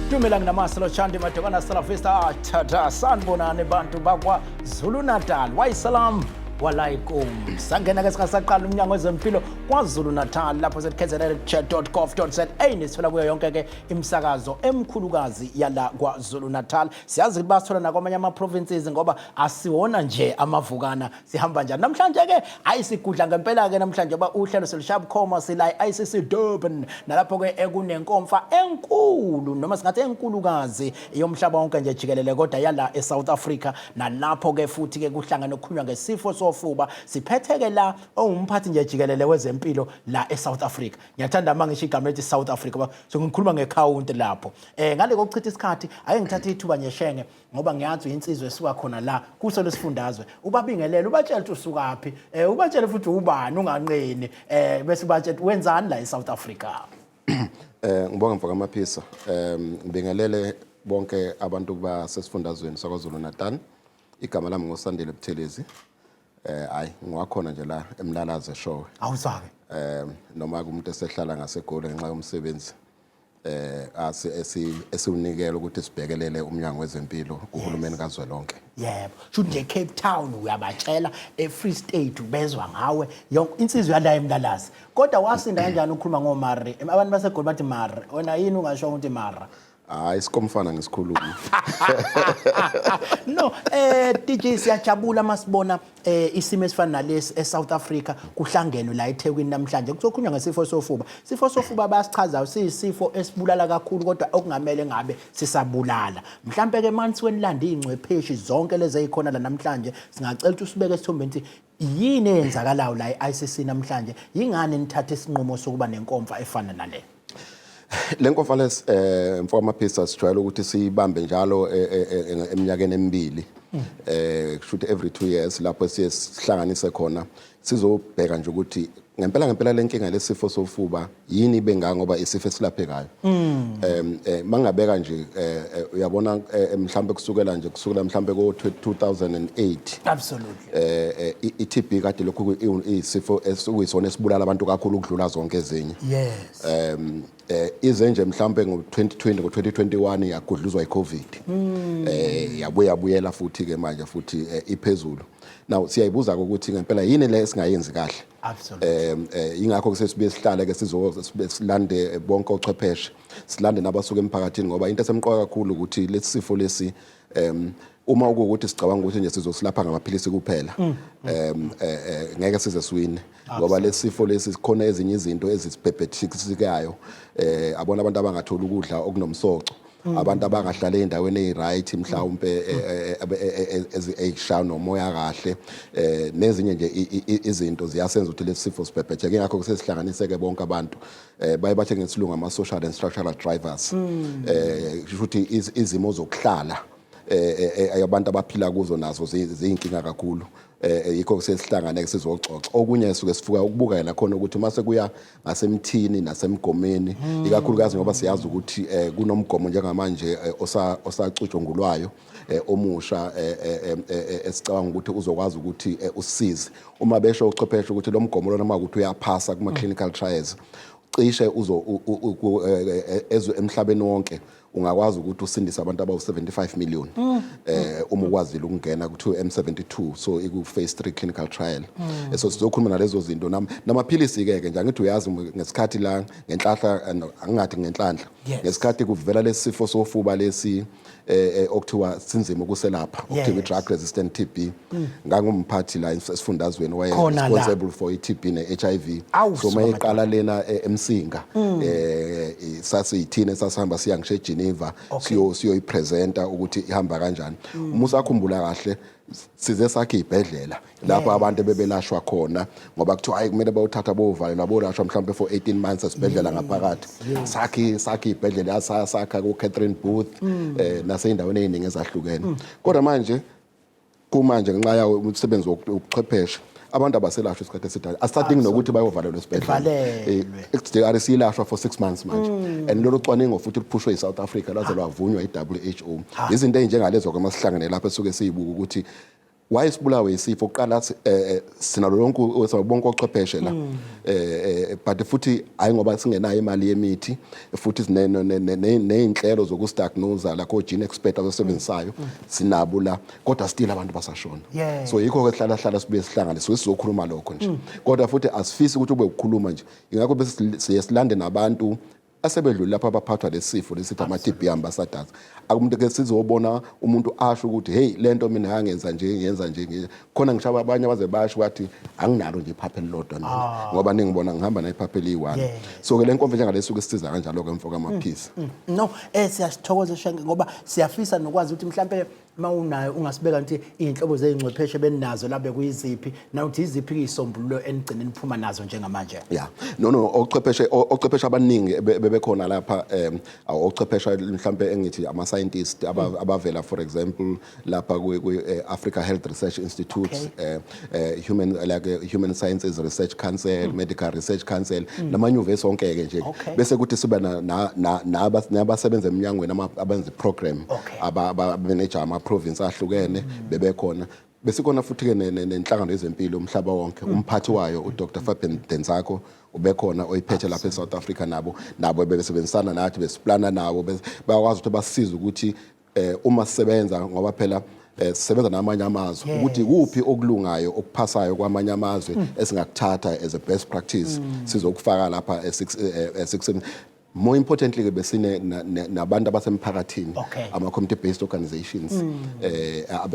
Dumela nginamaselo Chandi madokana Sala Vista tata sanibonani bantu bakwa Zulu Natal. Wayisalam walaikum. Sangena ke saqala umnyango wezempilo kwaZulu Natal lapho setkzl.chat.gov.za nisifela kuyo yonke ke imsakazo emkhulukazi yala kwaZulu Natal. Siyazi ukuthi basithola nakwamanye ama provinces ngoba asiwona nje amavukana sihamba njani. Namhlanje ke ayisigudla ngempela ke namhlanje ba uhlelo selishabukhoma sila ICC Durban nalapho ke ekunenkomfa enkulu noma singathi enkulukazi yomhlaba wonke nje jikelele kodwa yala eSouth Africa nalapho ke futhi ke kuhlangana okukhulunywa ngesifo sofuba siphetheke la ongumphathi nje jikelele wezempilo la eSouth Africa. Ngiyathanda mangisho igama lethi South Africa so ngikhuluma ngecounty lapho ngale kokuchitha isikhathi ake ngithathe ithuba nyeshenge ngoba ngiyazi insizwe esuka khona la kuso lesifundazwe ubabingelele ubatshela ukuthi usukaphi ubatshele futhi ubani unganqeni bese ubatshela wenzani la eSouth Africa. Ngibonga mfaka amaphisa ngibingelele bonke abantu basesifundazweni saKwaZulu Natal. Igama lami ngosandile Buthelezi. Hayi ngiwakhona nje la eMlalaze show. Awuzake. Noma kumuntu esehlala ngaseGoli ngenxa yomsebenzi. Esiunikela ukuthi sibhekelele umnyango wezempilo kuhulumeni kazwelonke. Yebo, should nje Cape Town uyabatshela eFree State ubezwa ngawe yonke insizwe yala eMlalazi. Kodwa wasinda kanjani ukukhuluma ngoMari? Abantu baseGoli bathi Mari. Wena yini ungasho ukuthi Mara? Hayi sikomfana ngesikhulumi. No, DJ siyajabula masibona isimo esifana nalesi eSouth Africa kuhlangenwe la eThekwini namhlanje kuzokhulunywa ngesifo sofuba. Sifo sofuba bayasichaza siyisifo esibulala kakhulu kodwa okungamele ngabe sisabulala. Mhlambe ke manje wenilanda ingcwepheshi zonke lezi ezikhona la namhlanje singacela ukuthi usibeke esithombeni ukuthi yini eyenzakalayo la eICC namhlanje yingane nithatha isinqumo sokuba nenkomfa efana nale. Lenkomfa mfaka amaphisa sijwayele ukuthi sibambe njalo eminyakeni emibili. Kushuthi every 2 years lapho sihlanganise khona sizobheka nje ukuthi ngempela lenkinga lesifo sofuba yini benga ngoba isifo esilaphekayo. Mangabeka nje uyabona mhlambe kusukela mhlambe ko 2008. Absolutely. iTB kade lokho isifo esiyisona esibulala abantu kakhulu ukudlula zonke ezinye. Yes. Izenje mhlambe ngo2020 ngo2021 yagudluzwa iCovid. Yabuyela futhi ke manje futhi iphezulu. Now siyayibuza ukuthi ngempela yini le esingayenzi kahle. Absolutely. Ingakho sesibuye sihlale ke silande bonke ochwepheshe silande nabasuka emphakathini ngoba into esemqoka kakhulu ukuthi lesi sifo lesi uma ukuthi sicabanga ukuthi nje sizosilapha ngamaphilisi kuphela ngeke size swine ngoba lesi sifo lesi sikhona ezinye izinto ezisibhebhethikayo abona abantu abangathola ukudla okunomsoco abantu abangahlala endaweni eziright mhlawumbe ezishaya nomoya kahle nezinye nje izinto ziyasenza ukuthi lesi sifo sibhebhetheke ngakho sesihlanganiseke bonke abantu bayibathe ngesilungu ama social and structural drivers futhi izimo zokuhlala abantu abaphila kuzo nazo ziyinkinga kakhulu yikho sesihlangane ke sizoxoxa okunye suke sifuka ukubuka yena khona ukuthi mase kuya ngasemthini nasemgomeni ikakhulukazi ngoba siyazi ukuthi kunomgomo njengamanje osacutshungulwayo omusha esicabanga ukuthi uzokwazi ukuthi usisize uma besho uchwepheshe ukuthi lo mgomo lona ukuthi uyaphasa kuma clinical trials cishe emhlabeni wonke ungakwazi ukuthi usindise abantu abawu75 million uma ukwazile ukungena ku M72 so iku phase 3 clinical trial so sizokhuluma nalezo zinto namaphilisi ke nje ngithi uyazi ngesikhathi la ngenhlahla angathi ngenhlanhla ngesikhathi kuvela lesifo sofuba lesi okuthiwa sinzima ukuselapha okuthiwa drug resistant TB ngangumphathi la esifundazweni waye responsible for iTB neHIV so mayiqala lena eMsinga sasiyithina sasihamba siya ngisho eGeneva siyoyipresenta ukuthi ihamba kanjani umusa akhumbula kahle size sakhe ibhedlela lapho abantu bebelashwa khona ngoba kuthiwa hayi kumele bawuthatha bovalelwa bolashwa mhlawumbe for 18 months esibhedlela ngaphakathi sakhe ibhedlela sakha ku Catherine Booth naseyindaweni eziningi ezahlukene kodwa manje kumanje ngenxa yawo umsebenzi wokuchwephesha abantu abaselashwa isikhathi eside asadingi nokuthi bayovalelwa esibhedlela asilashwa for 6 months manje and lolu cwaningo futhi luphushwe eSouth Africa laze lwavunywa iWHO izinto ezinjengalezo kwamasihlangane lapho esuke siyibuka ukuthi wayesibulawe isifo oqala sina lonke bonke ochwepheshe la but futhi ayi ngoba singenayo imali yemithi futhi nezinhlelo zokudiagnose la ko gene expert abasebenzisayo sinabo la kodwa still abantu basashona so yikho ke hlala sibuye sihlangane sizokhuluma lokho nje kodwa futhi asifisi ukuthi ube ukukhuluma nje ingakho bese siyesilande nabantu asebedlula lapha abaphathwa lesifo lesithi ama-TB ambassadors akumuntu ke sizobona umuntu asho ukuthi hey lento mina ngangenza nje khona ngishaba abanye abaze basho bathi anginalo nje iphaphe elilodwa mina ngoba ningibona ngihamba nephaphe eliyi-1 so ke le nkonzo njengalesuke sisiza kanjalo ke mfoka amaphisi no siyasithokoza Shenge ngoba siyafisa nokwazi ukuthi mhlambe mawunayo ungasibeka nje izinhlobo zeingcwepheshe beninazo labe kuyiziphi nawuthi iziphi izisombululo enigcine niphuma nazo njengamanje no ochwepheshe abaningi bebekhona lapha ochwepheshe mhlambe engithi ama scientists abavela for example lapha ku Africa Health Research Institute Human Sciences Research Council Medical Research Council namanyuvesi onke ke nje bese kuthi siba nabasebenza eminyangweni abenza program abamanage ama province ahlukene bebekhona bese khona futhi ke nenhlangano yezempilo umhlaba wonke umphathi wayo uDr Fabian Denzako ubekhona oyiphethe lapha eSouth Africa nabo bebesebenzisana nathi besiplana nabo bayakwazi ukuthi basize ukuthi uma sisebenza ngoba phela sisebenza namanye amazwe ukuthi kuphi okulungayo okuphasayo kwamanye amazwe esingakuthatha as a best practice sizokufaka lapha e6 more importantly ke besine nabantu abasemphakathini ama community based organizations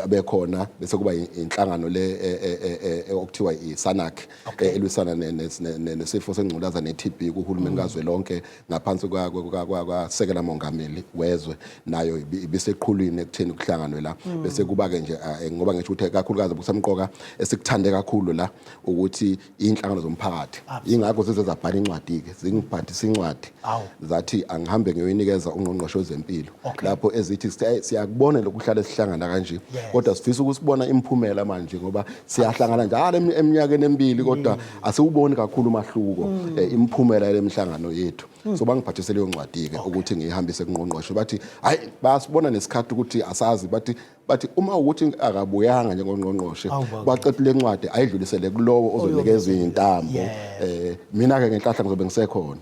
abekhona bese kuba inhlangano le okuthiwa iSANAC elwisana nesifo sengculaza neTB kuhulumeni kazwelonke ngaphansi kwasekela mongameli wezwe nayo ibiseqhulwini ekutheni ukuhlanganwe la bese kuba ke nje ngoba ngisho ukuthi kakhulukazi busemqoka esikuthande kakhulu la ukuthi inhlangano zomphakathi ingakho sizezabhala incwadi ke zingibhathisa incwadi zathi angihambe ngiyoyinikeza ungqongqoshe wezempilo lapho ezithi siyakubona lokuhlala esihlangana kanje kodwa sifisa ukusibona imphumela manje ngoba siyahlangana njalo eminyakeni emibili kodwa asiwuboni kakhulu umahluko imphumela yemihlangano yethu so bangiphathisele leyo ncwadi ke ukuthi ngihambise kungqongqoshe bathi hayi basibona nesikhathi ukuthi asazi bathi uma ukuthi akabuyanga njengongqongqoshe baqedile le ncwadi ayidlulisele kulowo ozonikeza izintambo mina ke ngenhlahla ngizobe ngisekhona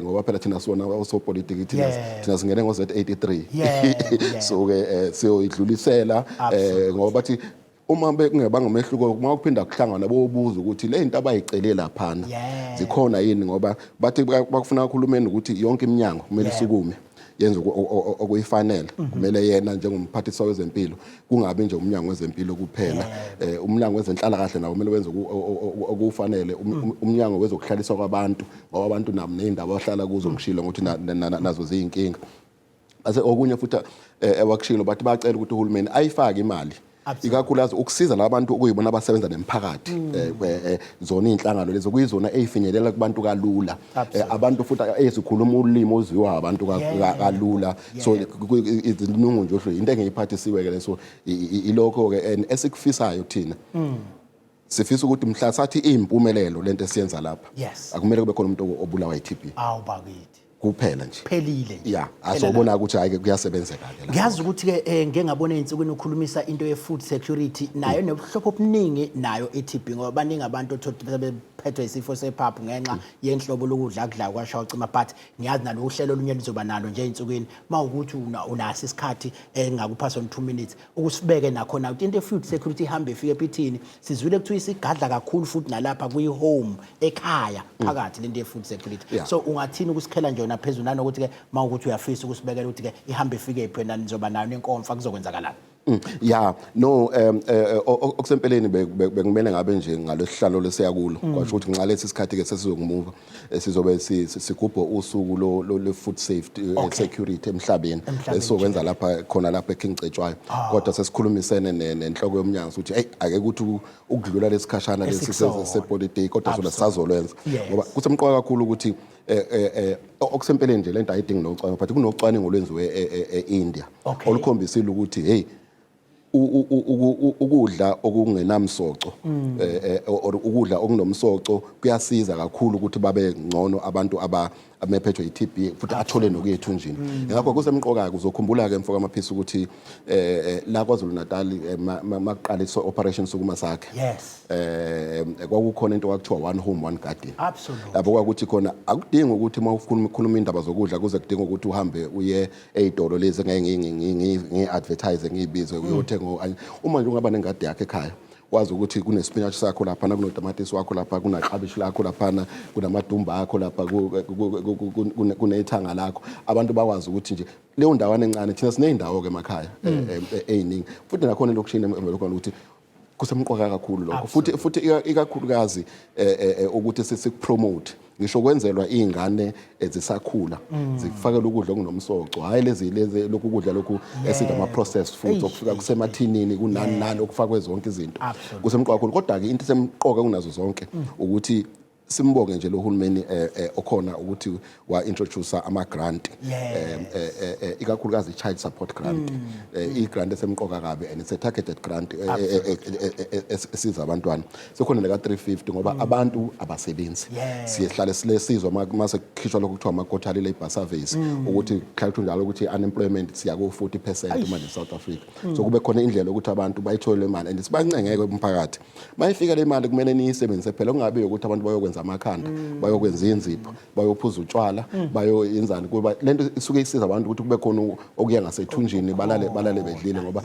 ngoba phela thina sona osopolitiki thina singene ngo-Z83 so ke siyoyidlulisela ngoba bathi uma kungebanga umehluko uma kuphinda kuhlangana bobuza ukuthi le zinto abayicele laphana zikhona yini ngoba bathi bakufuna uhulumeni ukuthi yonke iminyango kumele isukume yenze okuyifanele kumele yena njengomphathisi wezempilo kungabi nje umnyango wezempilo kuphela umnyango wezenhlala kahle nawo kumele wenze okufanele umnyango wezokuhlaliswa kwabantu ngoba abantu nabo nezindawo abahlala kuzo ngishilo ukuthi nazo ziyinkinga ase okunye futhi ewakushilo bathi bacela ukuthi uhulumeni ayifake imali ikakhulukazi ukusiza labantu okuyibona abasebenza nemphakathi zona inhlangano lezo kuyizona ezifinyelela kubantu kalula abantu futhi ezikhuluma ulimi oziwa abantu kalula so izinungu nje osho into engiyiphathisiwe ke leso ilokho ke esikufisayo thina sifisa ukuthi mhla sathi impumelelo lento esiyenza lapha akumele kube khona umuntu obulawa iTB awubakithi kuphela nje phelile asobona ukuthi hayi kuyasebenzeka ke la ngiyazi ukuthi ke ngeke ngabona izinsukwini ukhulumisa into ye food security nayo nobuhlopho obuningi nayo eTB ngoba baningi abantu ophethwe isifo sephaphu ngenxa yenhlobo lokudla kudla kwashawa ucima but ngiyazi nalo uhlelo olunye lizoba nalo nje izinsukwini mawukuthi unasi isikhathi engakupha son 2 minutes ukusibeke nakhona ukuthi into food security ihambe ifike ephithini sizwile ukuthi isigadla kakhulu futhi nalapha kuyi home ekhaya phakathi lento ye food security so ungathini ukusikhela nje naphezulu nanokuthi ke mawukuthi uyafisa ukusibekela ukuthi ke ihambe ifike ephena nizoba nayo nenkomfa kuzokwenzakalana okusempeleni bekumele ngabe nje ngalesihlalo lesiyakulo kwasho ukuthi nxa lesi sikhathi ke sesizokumuva sizobe sigubho usuku lo food safety security emhlabeni esokwenza lapha khona lapha eKing Cetshwayo kodwa sesikhulumisene nenhloko yomnyango ukuthi hey ake ukuthi ukudlula lesikhashana lesi sepolitiki kodwa sona sazolwenza ngoba kusemqoka kakhulu ukuthi okusempeleni nje lento ayidingi nocwaningo but kunocwaningo olwenziwe eIndia olukhombisile ukuthi hey ukudla okungenamsoco ukudla okunomsoco kuyasiza kakhulu ukuthi babe ngcono abantu amephethwe i-TB futhi athole nokuya ethunjini. Ngakho kusemqoka uzokhumbula ke mfoka amaphisi ukuthi la KwaZulu Natal maqala i-operation sukuma sakhe. Yes. Kwakukhona into wakuthiwa one home one garden. Absolutely. Lapho kwakuthi khona akudingi ukuthi uma ukhuluma indaba zokudla kuze kudinga ukuthi uhambe uye ezitolo lezi ngi-advertise ngibize uyothenga uma nje ungaba nengadi yakhe ekhaya wazi ukuthi kunespinach sakho lapha kunotamatisi wakho lapha kunaklabishi lakho lapha kunamadumba akho lapha kunethanga lakho abantu bakwazi ukuthi nje leyo ndawana encane thina sineyindawo ke emakhaya eziningi futhi nakhona lokushini lokho ukuthi kusemqoka kakhulu lokho futhi ikakhulukazi ukuthi sikupromote ngisho kwenzelwa izingane ezisakhula zifakela ukudla okunomsoco hayi lezi lokhu kudla lokhu esithi ama processed foods okufika kusemathinini kunani okufakwe zonke izinto kusemqoka kakhulu kodwa ke into semqoka kunazo zonke ukuthi simbonge nje lo hulumeni okhona ukuthi wa introduce ama grant ikakhulukazi child support grant i-grant esemqoka kabe and it's a targeted grant esiza abantwana sekhona neka 350 ngoba abantu abasebenzi siyehlale silesizwa mase kukhishwa lokho kuthiwa ama quarterly labor surveys ukuthi khayithu njalo ukuthi unemployment siya ku 40% manje eSouth Africa so kube khona indlela ukuthi abantu bayithole imali and sibancengeke umphakathi mayifika le mali kumele niyisebenzise phela kungabe ukuthi abantu bayokwenza amakhanda bayokwenza inzipho bayophuza utshwala bayoyenzani kuba lento isuke isiza abantu ukuthi kube khona okuya ngasethunjini balale bedlile ngoba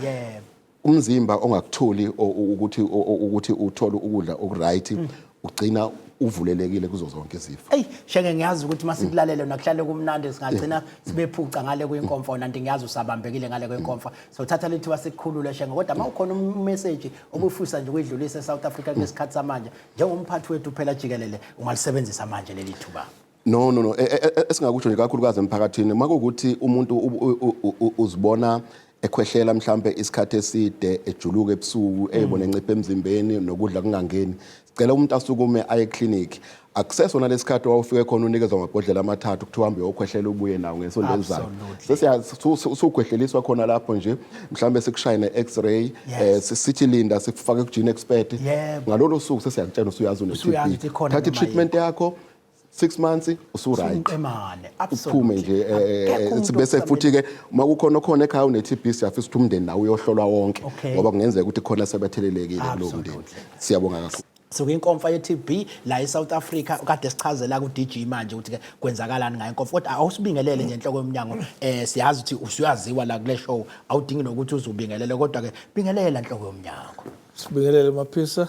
umzimba ongakutholi ukuthi uthole ukudla okuright ugcina uvulelekile kuzo zonke izifo. Shenge ngiyazi ukuthi masikulalele nakuhlale kumnandi singagcina sibephuca ngale kwenkomfa nanti ngiyazi usabambekile ngale kwenkomfa. So thatha lethu wasikhulule shenge kodwa mawukhona message obufisa nje kwedlulisa eSouth Africa ngesikhathi samanje njengomphathi wethu phela jikelele ungalisebenzisa manje leli thuba. No esingakusho nje kakhulukazi emphakathini makukuthi umuntu uzibona ekhwehlela mhlambe isikhathi eside ejuluka ebusuku eyibona enciphe emzimbeni nokudla kungangeni sicela umuntu asukume aye eclinic akusesona lesikhathi wawufike khona unikezwa amabhodlela amathathu kuthi uhambe uyokhwehlela ubuye nawo ngesonto elizayo sesiyakhwehleliswa khona lapho nje mhlambe sikushaya ne-x-ray sithi linda sikufake ku-gene expert ngalolo suku sesiyakutshela usuyazi une-TB thatha treatment yakho 6 months usuright uphume nje sibese futhi ke makukhona khona ekhaya une-TB siyafisa ukuthi umndeni nawo uyohlolwa wonke ngoba kungenzeka ukuthi khona sebethelelekile kulo mndeni siyabonga kakhulu. So inkomfa ye-TB la eSouth Africa kade sichazela ku-DG manje ukuthi ke kwenzakalani ngayo inkomfa kodwa awusibingelele nje enhloko yomnyango siyazi ukuthi usuyaziwa la kule show awudingi nokuthi uzubingelele kodwa ke bingelela enhloko yomnyango. Sibingelele Maphisa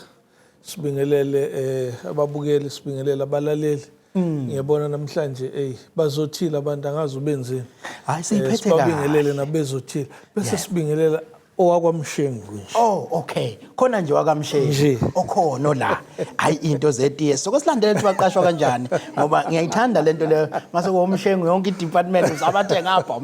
sibingelele ababukeli sibingelele abalaleli ngiyabona namhlanje bazothila abantu angazi ubenzeni hayi siyiphethe kahle sibingelele nabezothila bese sibingelela owakwamshengu nje okay khona nje wakamshengu okhona la hayi into zetiye sokosilandela ukuthi baqashwa kanjani ngoba ngiyayithanda lento le mase kuwumshengu yonke i-department uzabathe ngapha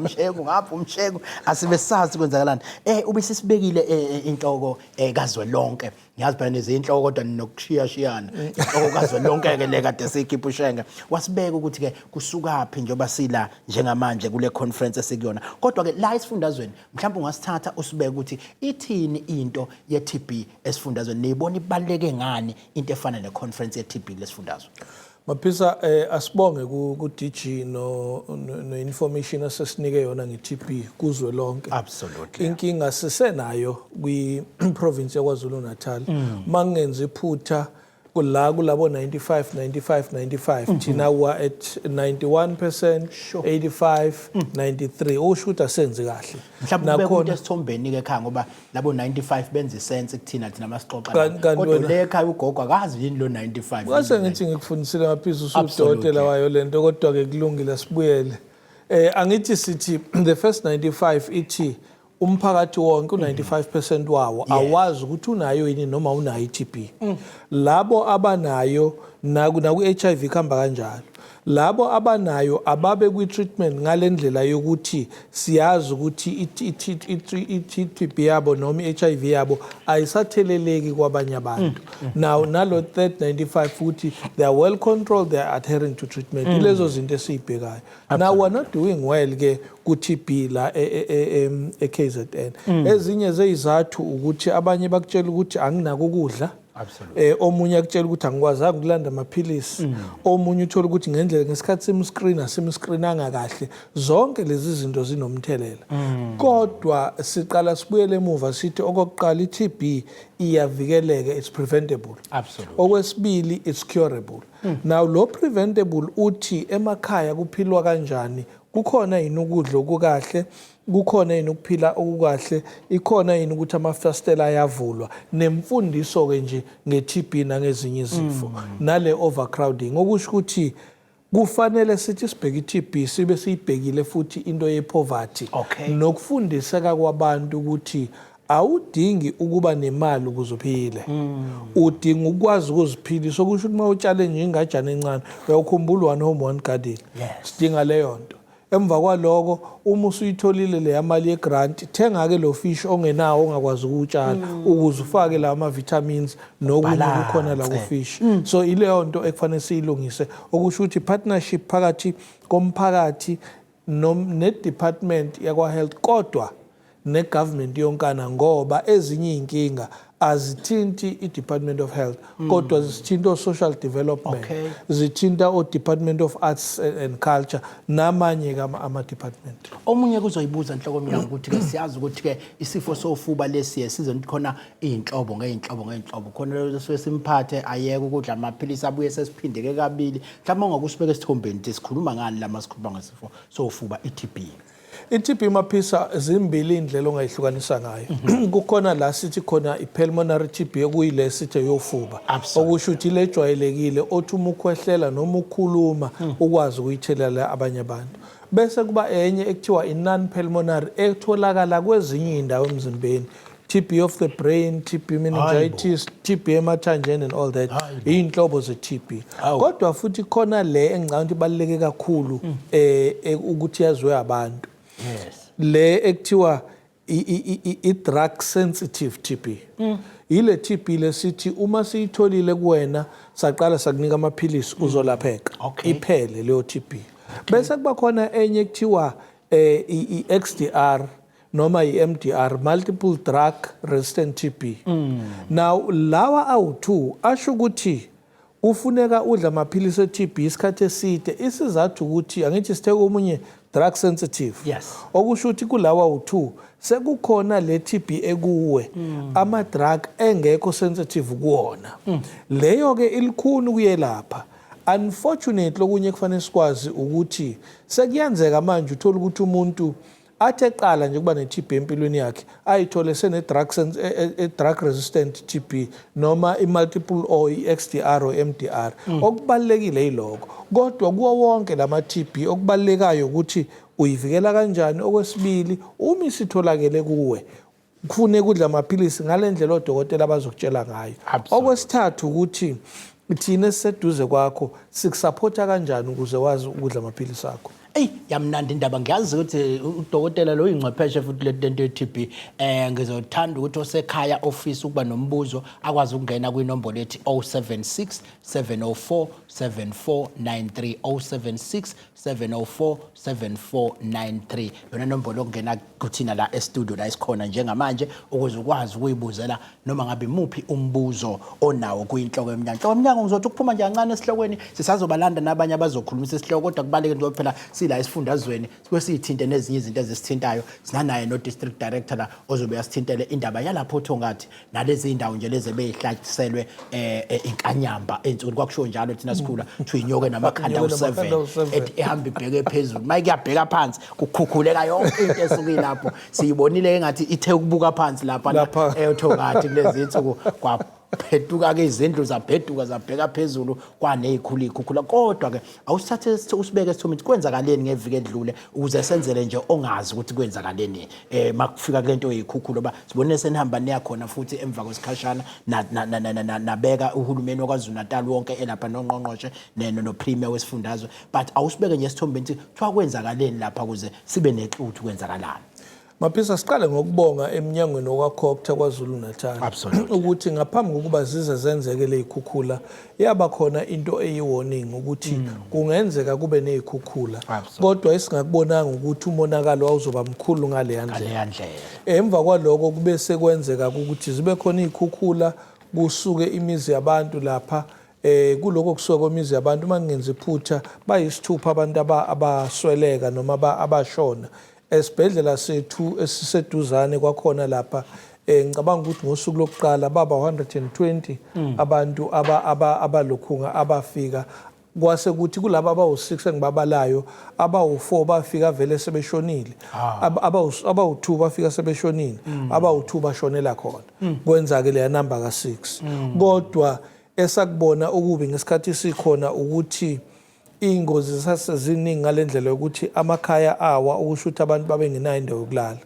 umshengu asibe sazi kwenzakalani ubisisibekile inhloko kazwe lonke ngiyazi phela nezinhloko kodwa nokushiyashiyana inhloko kazwe lonke ke le kade sikhipha uShenge wasibeka ukuthi ke kusukaphi njengoba sila njengamanje kule conference esikuyona kodwa ke la esifundazweni mhlawumbe ungasithatha usibeke ukuthi ithini into ye-TB esifundazweni niyibona ibaluleke ngani into efana ne-conference ye-TB lesifundazwe. Maphisa asibonge ku-DG no-information asesinike yona nge-TB kuzwe lonke. Absolutely. Inkinga sisenayo kwi-province yaKwaZulu Natal mangenza iphutha kula kulabo 95 thina wa at 91% 85 93 ushuthi asenze kahle mhlawumbe ubeke esithombeni ke ekhaya ngoba labo 95 benza isense kuthina masixoxa kodwa le ekhaya ugogo akazi yini lo 95 kwase ngithi ngikufundisile Maphisa usudokotela wayo lento kodwa ke kulungile sibuyele angithi sithi the first 95 ithi umphakathi wonke u95% wawo awazi ukuthi unayo yini noma unayo iTB labo abanayo naku HIV khamba kanjalo labo abanayo ababe kwi-treatment ngalendlela yokuthi siyazi ukuthi iTB yabo noma iHIV yabo ayisatheleleki kwabanye abantu now nalo 95 futhi they are well controlled they are adhering to treatment lezo zinto esizibhekayo now we are not doing well ke ku-TB la eKZN ezinye zezizathu ukuthi abanye bakutshela ukuthi anginako ukudla Absolutely. Omunye akutshela ukuthi angikwazanga ukulanda amaphilisi, omunye uthola ukuthi ngendlela ngesikhathi simscreenanga kahle. Zonke lezi zinto zinomthelela. Kodwa siqala sibuyele emuva sithi okokuqala iTB iyavikeleka, it's preventable. Absolutely. Okwesibili it's curable. Now lo preventable uthi emakhaya kuphilwa kanjani? Kukhona yini ukudla okukahle, kukhona yini ukuphila okukahle, ikhona yini ukuthi amafastela ayavulwa, nemfundiso ke nje ngeTB nangezinye izifo, nale overcrowding. Okusho ukuthi kufanele sithi sibheke iTB sibe siyibhekile futhi into yepoverty, nokufundiseka kwabantu ukuthi awudingi ukuba nemali ukuzuphile. Udinga ukwazi ukuziphilisa. Okusho ukuthi mawutshala nje ingajana encane uyakhumbula one home one garden. Sidinga leyo nto. Emva kwaloko uma usuyitholile le yamali yegrant, thenga ke lo fish ongenawo ongakwazi ukutshala ukuze ufake la ama vitamins nokunye kukhona la ku fish. So ileyo nto ekufanele siyilungise. Okusho ukuthi partnership phakathi komphakathi ne department yakwa health kodwa ne government yonkana, ngoba ezinye inkinga azithinti i-Department of Health kodwa zithinta o-Social Development, zithinta o-Department of Arts and Culture namanye ama-department. Omunye kuzoyibuza Nhloko Mnyango ukuthi ke siyazi ukuthi ke isifo sofuba lesiye sizothi khona izinhlobo ngeinhlobo khona leso simphathe ayeke ukudla amaphilisi abuye sesiphindeke kabili. Mhlawumbe ngokusibeka esithombeni sikhuluma ngani la masikhuluma ngesifo sofuba iTB. iTB maphisa zimbili indlela ongayihlukanisa ngayo. Kukhona la sithi khona i-pulmonary TB okuyile sithi yofuba. Okusho ukuthi le jwayelekile othi uma ukhwehlela noma ukhuluma ukwazi ukuyithelela abanye abantu. Bese kuba enye ekuthiwa i-non-pulmonary etholakala kwezinye indawo emzimbeni. TB of the brain, TB meningitis, TB emathanjeni and all that. Iy'nhlobo ze-TB. Kodwa futhi khona le engicabanga ukuthi ibaluleke kakhulu ukuthi yaziwe abantu. Le ekuthiwa i-drug sensitive TB. Ile TB lesithi uma siyitholile kuwena saqala sakunika amaphilisi uzolapheka. Iphele leyo TB. Bese kuba khona enye ekuthiwa i-XDR noma i-MDR, multiple drug resistant TB. Now lawa awu-2 asho ukuthi ufuneka udla amaphilisi e-TB isikhathi eside. Isizathu ukuthi angithi sitheke omunye drug sensitive. Okusho ukuthi kulawa u2 sekukhona le TB ekuwe ama drug engekho sensitive kuwona. Leyo ke ilikhuni kuyelapha. Unfortunately okunye kufanele sikwazi ukuthi sekuyenzeka manje uthola ukuthi umuntu athe qala nje kuba ne-TB empilweni yakhe ayithole sene drug resistant TB noma i-multiple or i-XDR or MDR. Okubalekile yiloko. Kodwa kuwo wonke lama TB okubalekayo ukuthi uyivikela kanjani. Okwesibili uma isitholakele kuwe kufune kudla amaphilisi ngalendlela odokotela abazokutshela ngayo. Okwesithathu ukuthi thina siseduze kwakho sikusupporta kanjani ukuze wazi ukudla amaphilisi akho. Yamnandi indaba ngiyazi ukuthi udokotela lo ingcwepheshe futhi lento ye-TB ngizothanda ukuthi osekhaya office ukuba nombuzo akwazi ukungena kwinombolo ethi 076 704 7493 076 704 7493 yona nombolo okungena kuthina la e-studio la isikhona njengamanje ukuze ukwazi ukuyibuzela noma ngabe imuphi umbuzo onawo kuyinhloko emnyango. Nhloko emnyango ngizothi ukuphuma nje kancane esihlokweni sisazobalanda nabanye abazokhulumisa isihloko kodwa kubaleke nje phela la esifundazweni sibe siyithinte nezinye izinto ezisithintayo. Sinanaye no district director la ozobe yasithintele indaba yalapho Thongathi nalezi indawo nje leze beyihlatsiselwe inkanyamba ensuku kwakusho njalo thina sikhula kuthiwa inyoke namakhanda u7 ethi ehamba ibheke phezulu mike yabheka phansi kukhukhuleka yonke into esukilapho siyibonile engathi ithe ukubuka phansi lapha eThongathi kulezi insuku kwa phetuka ke izindlu zabheduka zabheka phezulu kwanezikhulu ikhukhula. Kodwa ke awusithathe usibeke esithomeni kwenzakaleni ngeviki edlule ukuze senzele nje ongazi ukuthi kwenzakaleni makufika kulento yezikhukhula ba sibone senihamba neyakhona futhi emva kwesikhashana nabeka uhulumeni wakwaZulu Natal wonke elapha noNgqongqoshe no premier wesifundazwe. But awusibeke nje esithombeni kuthiwa kwenzakaleni lapha ukuze sibe nexuthu kwenzakalani. Maphisa siqale ngokubonga eminyangweni wakwaCOGTA kwaZulu Natal ukuthi ngaphambi kokuba zize zenzeke lezikhukhula yaba khona into eyi-warning ukuthi kungenzeka kube nezikhukhula kodwa esingakubonanga ukuthi umonakalo wawuzoba mkhulu ngale yandlela. Emva kwaloko kube sekwenzeka ukuthi zibe khona izikhukhula kusuke imizi yabantu lapha kuloko kusuka kwemizi yabantu uma ngenza iphutha bayisithupha abantu abasweleka noma abashona esibhedlela sethu esiseduzane kwakhona lapha ngicabanga ukuthi ngosuku lokuqala baba 120 abantu abalokhunga abafika kwase kuthi kulabo abawu6 engibabalayo abawu4 bafika vele sebeshonile abawu2 bafika sebeshonile abawu2 bashonela khona kwenza ke le number ka6 kodwa esakubona okubi ngesikhathi sikhona ukuthi ingozi saseziningi ngalendlela ukuthi amakhaya awa ukusho ukuthi abantu babengenayo indawo yokulala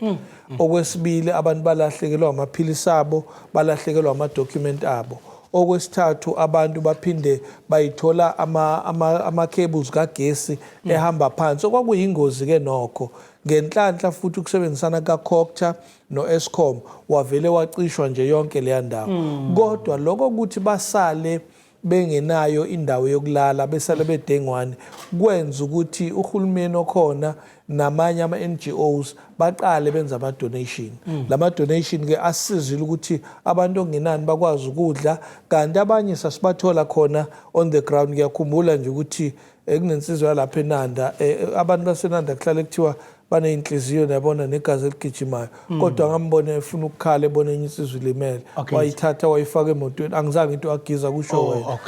okwesibili abantu balahlekelwa amaphilisi abo balahlekelwa amadocument abo okwesithathu abantu baphinde bayithola ama-cables kagesi ehamba phansi okwakuyingozi ke nokho ngenhlanhla futhi ukusebenzisana kaCocta no-Eskom wavele wacishwa nje yonke leya ndawo kodwa lokho ukuthi basale bengenayo indawo yokulala besale bedengwane kwenza ukuthi uhulumeni okhona namanye ama-NGOs baqale benza ama-donation lama-donation ke asizile ukuthi abantu ongenani bakwazi ukudla kanti abanye sasibathola khona on the ground ngiyakhumbula nje ukuthi kunensizwa yalapha eNanda abantu baseNanda kuhlale kuthiwa baneyinhliziyo nabona negazi eligijimayo kodwa ngambona efuna ukukhala ebona enye insizwa ilimele wayithatha wayifaka emotweni angizange into agiza kusho wena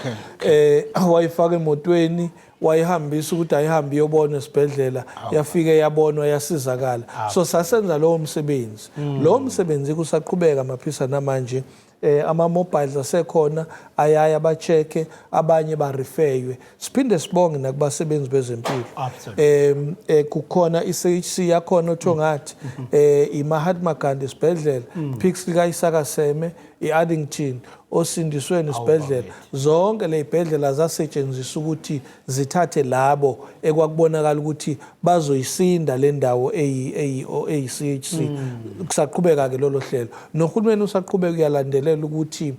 wayifaka emotweni wayihambisa ukuthi ayihambe iyobona esibhedlela yafika yabonwa yasizakala so sasenza lowo msebenzi kusaqhubeka maphisa namanje ama-mobiles asekhona ayaya bacheke abanye barefeywe siphinde sibonge nakubasebenzi bezempilo kukhona i-CHC yakhona othongathi i-Mahatma Gandhi isibhedlela Pix lika-Isaka Seme i-Addington osindisweni isibhedlela zonke le ibhedlela zasetshenziswa ukuthi zithathe labo ekwakubonakala ukuthi bazoyisinda le ndawo eyi-CHC kusaqhubeka ke lolo hlelo nohulumeni usaqhubeka uyalandelela ukuthi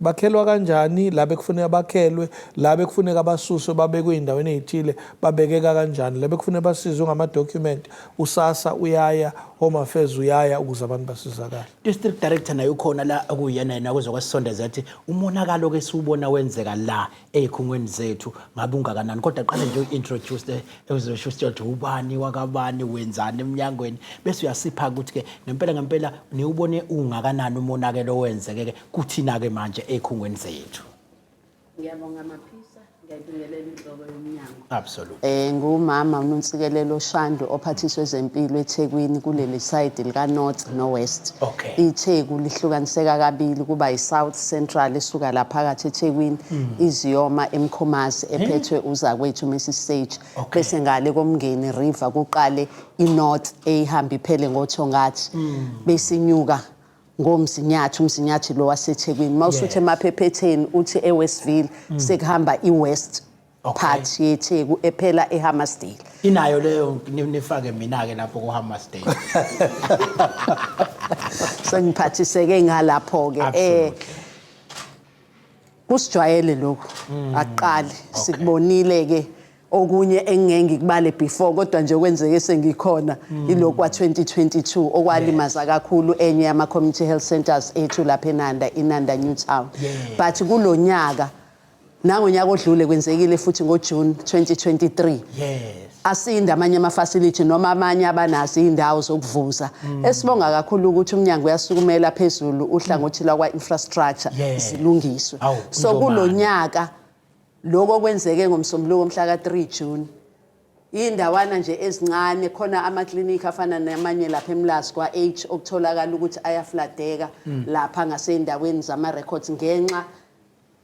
bakhelwa kanjani la bekufuneka bakhelwe la bekufuneka basuswe babekwe endaweni ezithile babekeka kanjani la bekufuneka basizwe ngama-document usasa uyaya Home Affairs uyaya ukuze abantu basizakala District Director nayo khona la okuyena yena kwezokwasisondeza ethi umonakalo ke siubona wenzeka la ezikhungweni zethu ngabe ungakanani kodwa qale nje uintroduce ezosho ubani wakabani wenzani eminyangweni bese uyasipha ukuthi ke ngempela niubone ungakanani umonakalo wenzeke ke kuthina ke manje ezikhungweni zethu. Ngiyabonga Maphisa ngiyabingelela inhloko yomnyango. Absolutely. Ngumama uNontsikelelo Shando ophathiswe ezempilo eThekwini kuleli side lika North no West. iTheku lihlukaniseka kabili kuba iSouth Central esuka la phakathi eThekwini iZiyoma eMkhomazi ephethwe uzakwethu Mrs Sage bese ngale komngeni River kuqale iNorth ehamba iphele ngoThongathi bese inyuka ngomzinyathi lo waseThekwini mawusuthi emaphephetheni uthi eWestville sekuhamba iWest part yeTheku ephela eHammersdale inayo leyo nifake mina ke lapho kuHammersdale sengiphathiseke ngalapho ke kusijwayele lokho aqali sikubonile ke okunye engeke ngikubale before kodwa nje kwenzeke sengikhona ilokho kwa2022 okwalimaza kakhulu enye yama community health centers ethu lapha eNanda iNanda New Town but kulonyaka nangonyaka odlule kwenzekile futhi ngoJune 2023 asinda amanye ama-facility noma amanye abanazo indawo zokuvuza esibonga kakhulu ukuthi umnyango uyasukumela phezulu uhlangothi lakwa-infrastructure zilungiswe so kulonyaka lokho kwenzeke ngomsombuluko mhla ka3 June indawana nje ezincane khona ama-clinic afana namanye lapha eMlazi kwa-H okutholakala ukuthi ayafladeka lapha ngasendaweni zama-records ngenxa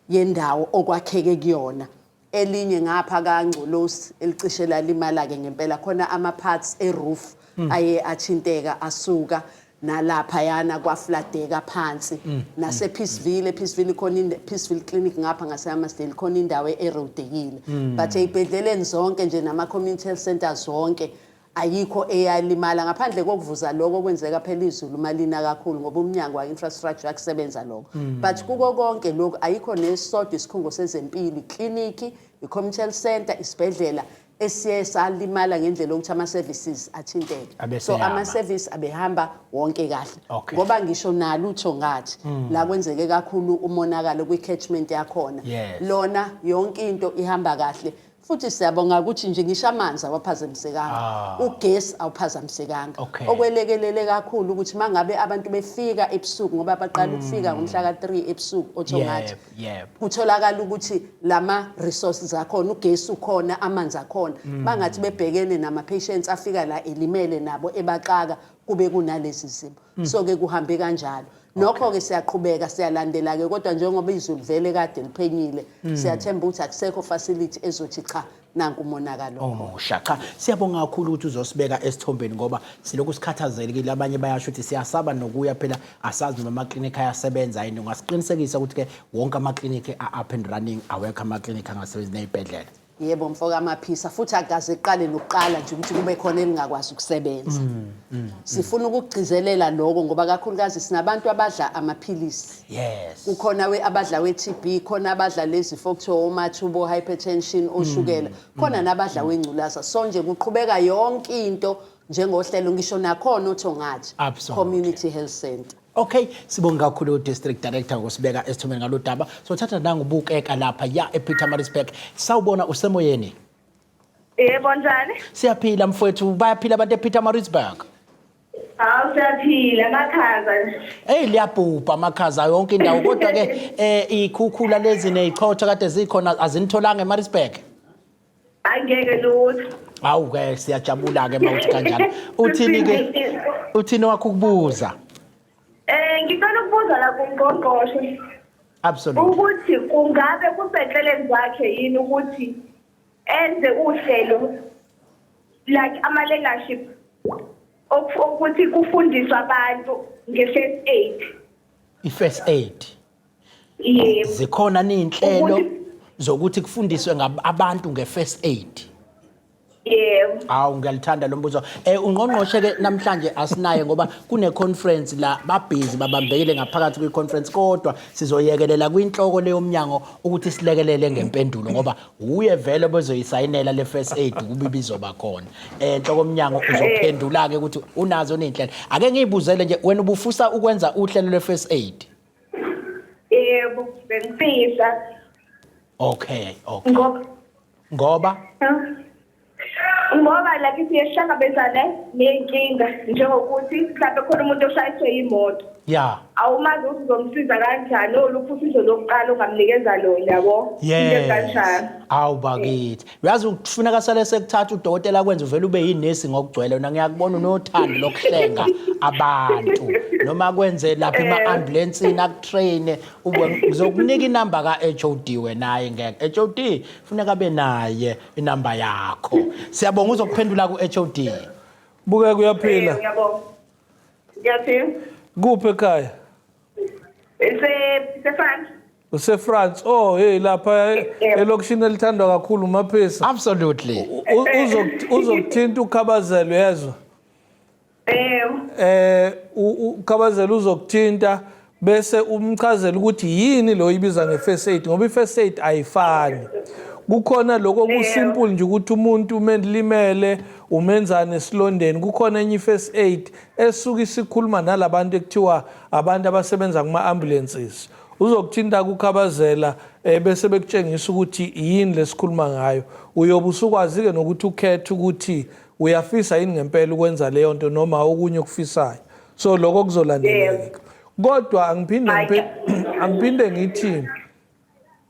yendawo okwakheke kuyona elinye ngapha kaNgcolosi elicishe lalimala-ke ngempela khona ama-parts e-roof aye athinteka asuka nalapha yana kwafladeka phansi nase-Peaceville khona Peaceville Clinic ngapha ngase-Hammersdale khona indawo erodekile but ey'bhedleleni zonke nje nama-community health centers zonke ayikho eyalimala ngaphandle kokuvuza lokho kwenzeka phela izulu malina kakhulu ngoba umnyango wa-infrastructure yakusebenza lokho but kuko konke lokho ayikho nesodwa isikhungo sezempilo ikliniki i-community health center isibhedlela esiye salimala ngendlela ukuthi ama-services athinteke. So Abeseyama. ama-service abehamba wonke kahle. Okay. Ngoba ngisho nalutho ngathi la kwenzeke kakhulu umonakalo kwi-catchment yakhona. Yes. Lona yonke into ihamba kahle. Futhi siyabonga ukuthi nje ngisho amanzi awaphazamisekanga. Ugesi awuphazamisekanga. Okay. Okwelekelele kakhulu ukuthi mangabe abantu befika ebusuku ngoba baqala ukufika ngomhla ka3 ebusuku othongathi. Yep. Kutholakala ukuthi lama resources akhona ugesi ukhona amanzi akhona bangathi bebhekene nama patients afika la elimele nabo ebaxaka kube kunalezi zimo so ke kuhambe kanjalo nokho ke siyaqhubeka siyalandela ke kodwa njengoba izulu vele kade liphenyile siyathemba ukuthi akusekho facility ezothi cha nanku umonakalo Omusha cha siyabonga kakhulu ukuthi uzosibeka esithombeni ngoba silokhu sikhathazelekile abanye bayasho ukuthi siyasaba nokuya phela asazi noma ama-clinic ayasebenza yini ungasiqinisekisa ukuthi ke wonke ama-clinic up and running awekho ama-clinic angasebenzi nezibhedlela. Yebo mfoka amaphisa futhi akaze iqale lokuqala nje ukuthi kube khona elingakwazi ukusebenza. Sifuna ukugcizelela lokho ngoba kakhulukazi sinabantu abadla amaphilisi. Yes. Kukhona abadla we-TB, khona abadla lezi fokuthiwa omathubo, hypertension, oshukela, khona nabadla wengculaza. So nje kuqhubeka yonke into njengohlelo ngisho nakhona othongathi Absolutely. Community Health Center. Okay, sibonga kakhulu district director ngosibeka esithomeni ngalodaba. So thatha nangubukeka lapha ya ePietermaritzburg. Sawubona usemoyeni. Yebo njani? Siyaphila mfowethu, bayaphila abantu ePietermaritzburg. Hawu siyaphila makhaza. Hey liyabhubha amakhaza yonke indawo kodwa ke ikhukhula lezi nezichotha kade zikhona azinitholanga eMaritzburg. Angeke lutho. Awu ke siyajabula ke mawuthi kanjalo. Uthini ke? Uthini wakho kubuza? Ngicela ukubuza la kuNgqongqoshe Absolutely. ukuthi kungabe kusehleleni zakhe yini ukuthi enze uhlelo like ama leadership ukuthi kufundiswe abantu nge-first aid. I-first aid. Yebo. Zikhona ninhlelo Ukuthi- zokuthi kufundiswe abantu nge-first aid. Yebo. Awu ngiyalithanda lo mbuzo. Ungqongqoshe ke namhlanje asinaye ngoba kune conference la babhizi babambekile ngaphakathi kwe conference kodwa sizoyekelela kwinhloko leyo mnyango ukuthi silekelele ngempendulo ngoba uye vele bezoyisayinela le first aid kuba ibizoba khona. Inhloko mnyango uzophendula ke ukuthi unazo nezinhlelo. Ake ngiyibuzele nje wena ubufusa ukwenza uhlelo le first aid. Yebo, bengifisa. Okay. Ngoba ngoba la kithi yesihlangabezane nenkinga njengokuthi mhlawumbe khona umuntu oshayiswe imoto. Yeah. Awumazi ukuthi uzomsiza kanjani olufusizo lokuqala ongamnikeza lona yabo. Into kanjani. Awu bakithi. Uyazi ukufuneka sale sekuthatha udokotela kwenza uvela ube yinesi ngokugcwele wena ngiyakubona unothando lokuhlenga abantu noma kwenze lapha ema-ambulanceni akutrain uzokunika inamba ka-HOD wenaye ngeke HOD funeka abe naye inamba yakho siyabonga uzokuphendula ku-HOD Buke kuyaphila. Ngiyabonga. Ngiyaphila. Kuphi ekhaya? France. UseFrance. Oh hey lapha elokishini elithandwa kakhulu uMaphisa. Absolutely. Uzokuthinta ukhabazelo yezwa. Ukhabazelo uzokuthinta bese umchazela ukuthi yini lo ibiza nge-first aid ngoba i-first aid ayifani. Kukhona lokho kusimple nje ukuthi umuntu umenlimele umenzane esilondeni kukhona enye i-first aid esuka isikhuluma nalabantu ekuthiwa abantu abasebenza kuma-ambulances uzokuthinta kukhabazela bese bekutshengisa ukuthi yini lesikhuluma ngayo uyobe usukwazi-ke nokuthi ukhethe ukuthi uyafisa yini ngempela ukwenza leyo nto noma okunye okufisayo so lokho kuzolandeleka kodwa angiphinde ngithi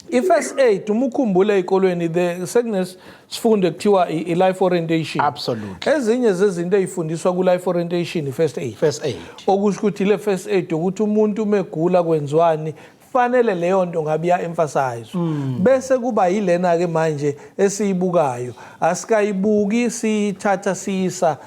i-first aid uma ukhumbula ey'kolweni sekunesifunda ekuthiwa i-life orientation. Absolutely. Ezinye zezinto ey'fundiswa ku-life orientation i-first aid. First aid. Okusho ukuthi le first aid ukuthi umuntu uma egula kwenziwani fanele leyo nto ngabe iya-emphasize. Bese kuba yilena-ke manje esiyibukayo. Asikayibuki siyithatha siyisa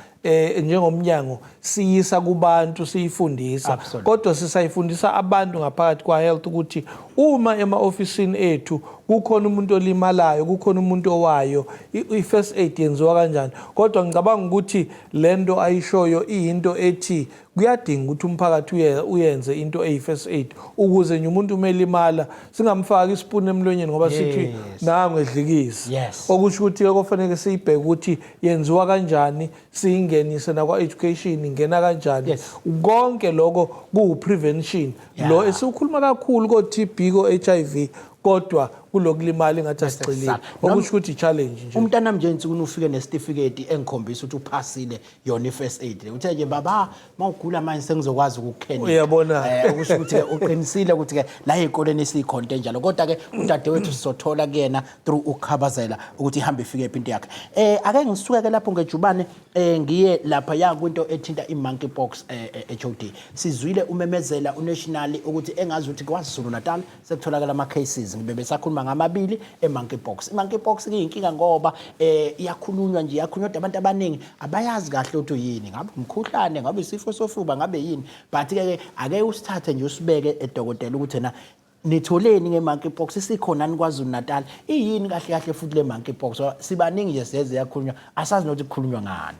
njengomnyango siyisa kubantu siyifundisa Absolutely. kodwa sisayifundisa abantu ngaphakathi kwa health ukuthi uma ema-ofisini ethu kukhona umuntu olimalayo kukhona umuntu owayo i-first aid yenziwa kanjani kodwa ngicabanga ukuthi lento ayishoyo iyinto ethi kuyadinga ukuthi umphakathi uyenze into eyi-first aid ukuze nje umuntu uma elimala singamfaki isipuni emlonyeni ngoba sithi nangu edlikisi Yes. okusho ukuthi kofanele siyibheke ukuthi yenziwa kanjani siyingenise nakwa-education ingena kanjani Yes. konke lokho kuwu-prevention lo esiwukhuluma kakhulu ko-TB ko-HIV kodwa kulokulimala engathi asicilile okusho ukuthi i-challenge nje umntana nje insuku ufike nesitifiketi engikhombisa ukuthi uphasile yona i-first aid uthe nje baba mawugula manje sengizokwazi ukukukhenela Uyabona. Ukusho ukuthi uqinisile ukuthi ke la ezikoleni sikhonto enjalo kodwa ke udadewethu sizothola kuyena through ukukhabazela ukuthi ihambe ifike impinto yakhe ake ngisuke ke lapho ngejubane ngiye lapha ya kwinto ethinta i-monkeypox HOD sizwile umemezela unational ukuthi engazi ukuthi kwaZulu Natal sekutholakala ama cases ngibe besakhuluma ngamabili e-monkeypox. I-monkeypox kuyinkinga ngoba iyakhulunywa nje iyakhulunywa abantu abaningi abayazi kahle ukuthi yini ngabe umkhuhlane ngabe isifo sofuba ngabe yini but ke ake usithathe nje usibeke edokotela ukuthi na nitholeni nge-monkeypox isikhona nikwaZulu Natal iyini kahle kahle futhi le monkeypox sibaningi nje siyeze yakhulunywa asazi nokuthi kukhulunywa ngani.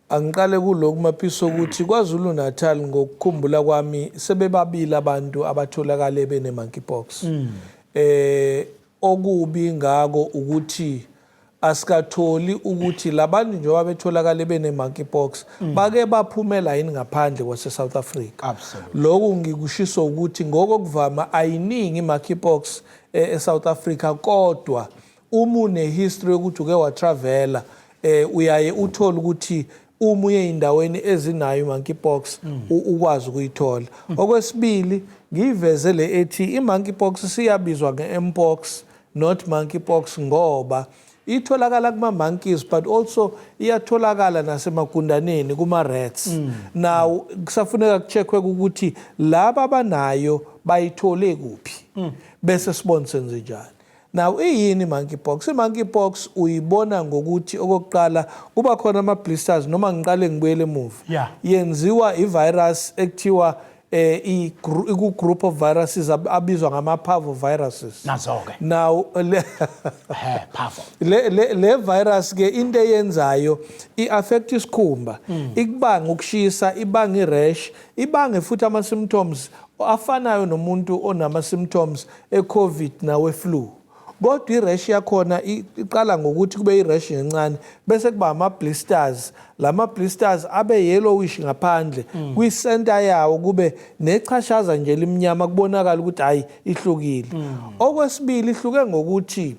Angiqale kuloko maphiso ukuthi kwaZulu Natal ngokukhumbula kwami sebebabili abantu abatholakala bene-monkeypox. Okubi ngako ukuthi asikatholi ukuthi labantu njengoba betholakala bene-monkeypox bake baphumela yini ngaphandle kwase-South Africa. Absolutely. Lokhu ngikushiso ukuthi ngokokuvama ayiningi i-monkeypox e-South Africa kodwa uma une-history yokuthi uke watravela uyaye uthole ukuthi uma uye ey'ndaweni ezinayo i-monkeypox ukwazi ukuyithola. Okwesibili ngiyivezele ethi i-monkeypox siyabizwa nge-mpox not monkeypox ngoba itholakala kuma-monkeys but also iyatholakala nasemagundaneni kuma-rats. Now kusafuneka kucheckwe ukuthi laba abanayo bayithole kuphi bese sibone senze njani. Now iyini i-monkeypox? I-monkeypox uyibona ngokuthi okokuqala kuba khona ama-blisters noma ngiqale ngibuyele emuva. Yeah. Yenziwa i-virus ekuthiwa i-group of viruses abizwa ngama-parvoviruses. Nazo-ke. Now Parvo. le virus ke into eyenzayo i-affect isikhumba ikubanga ukushisa ibanga i-rash ibange futhi ama-symptoms afanayo nomuntu onama-symptoms e-COVID nawe-flu. Kodwa i-rash yakhona iqala ngokuthi kube i-rash encane bese kuba ama-blisters. Lama-blisters abe yellowish ngaphandle kwi-center yawo kube nechashaza nje limnyama kubonakala ukuthi hayi ihlukile. Okwesibili ihluke ngokuthi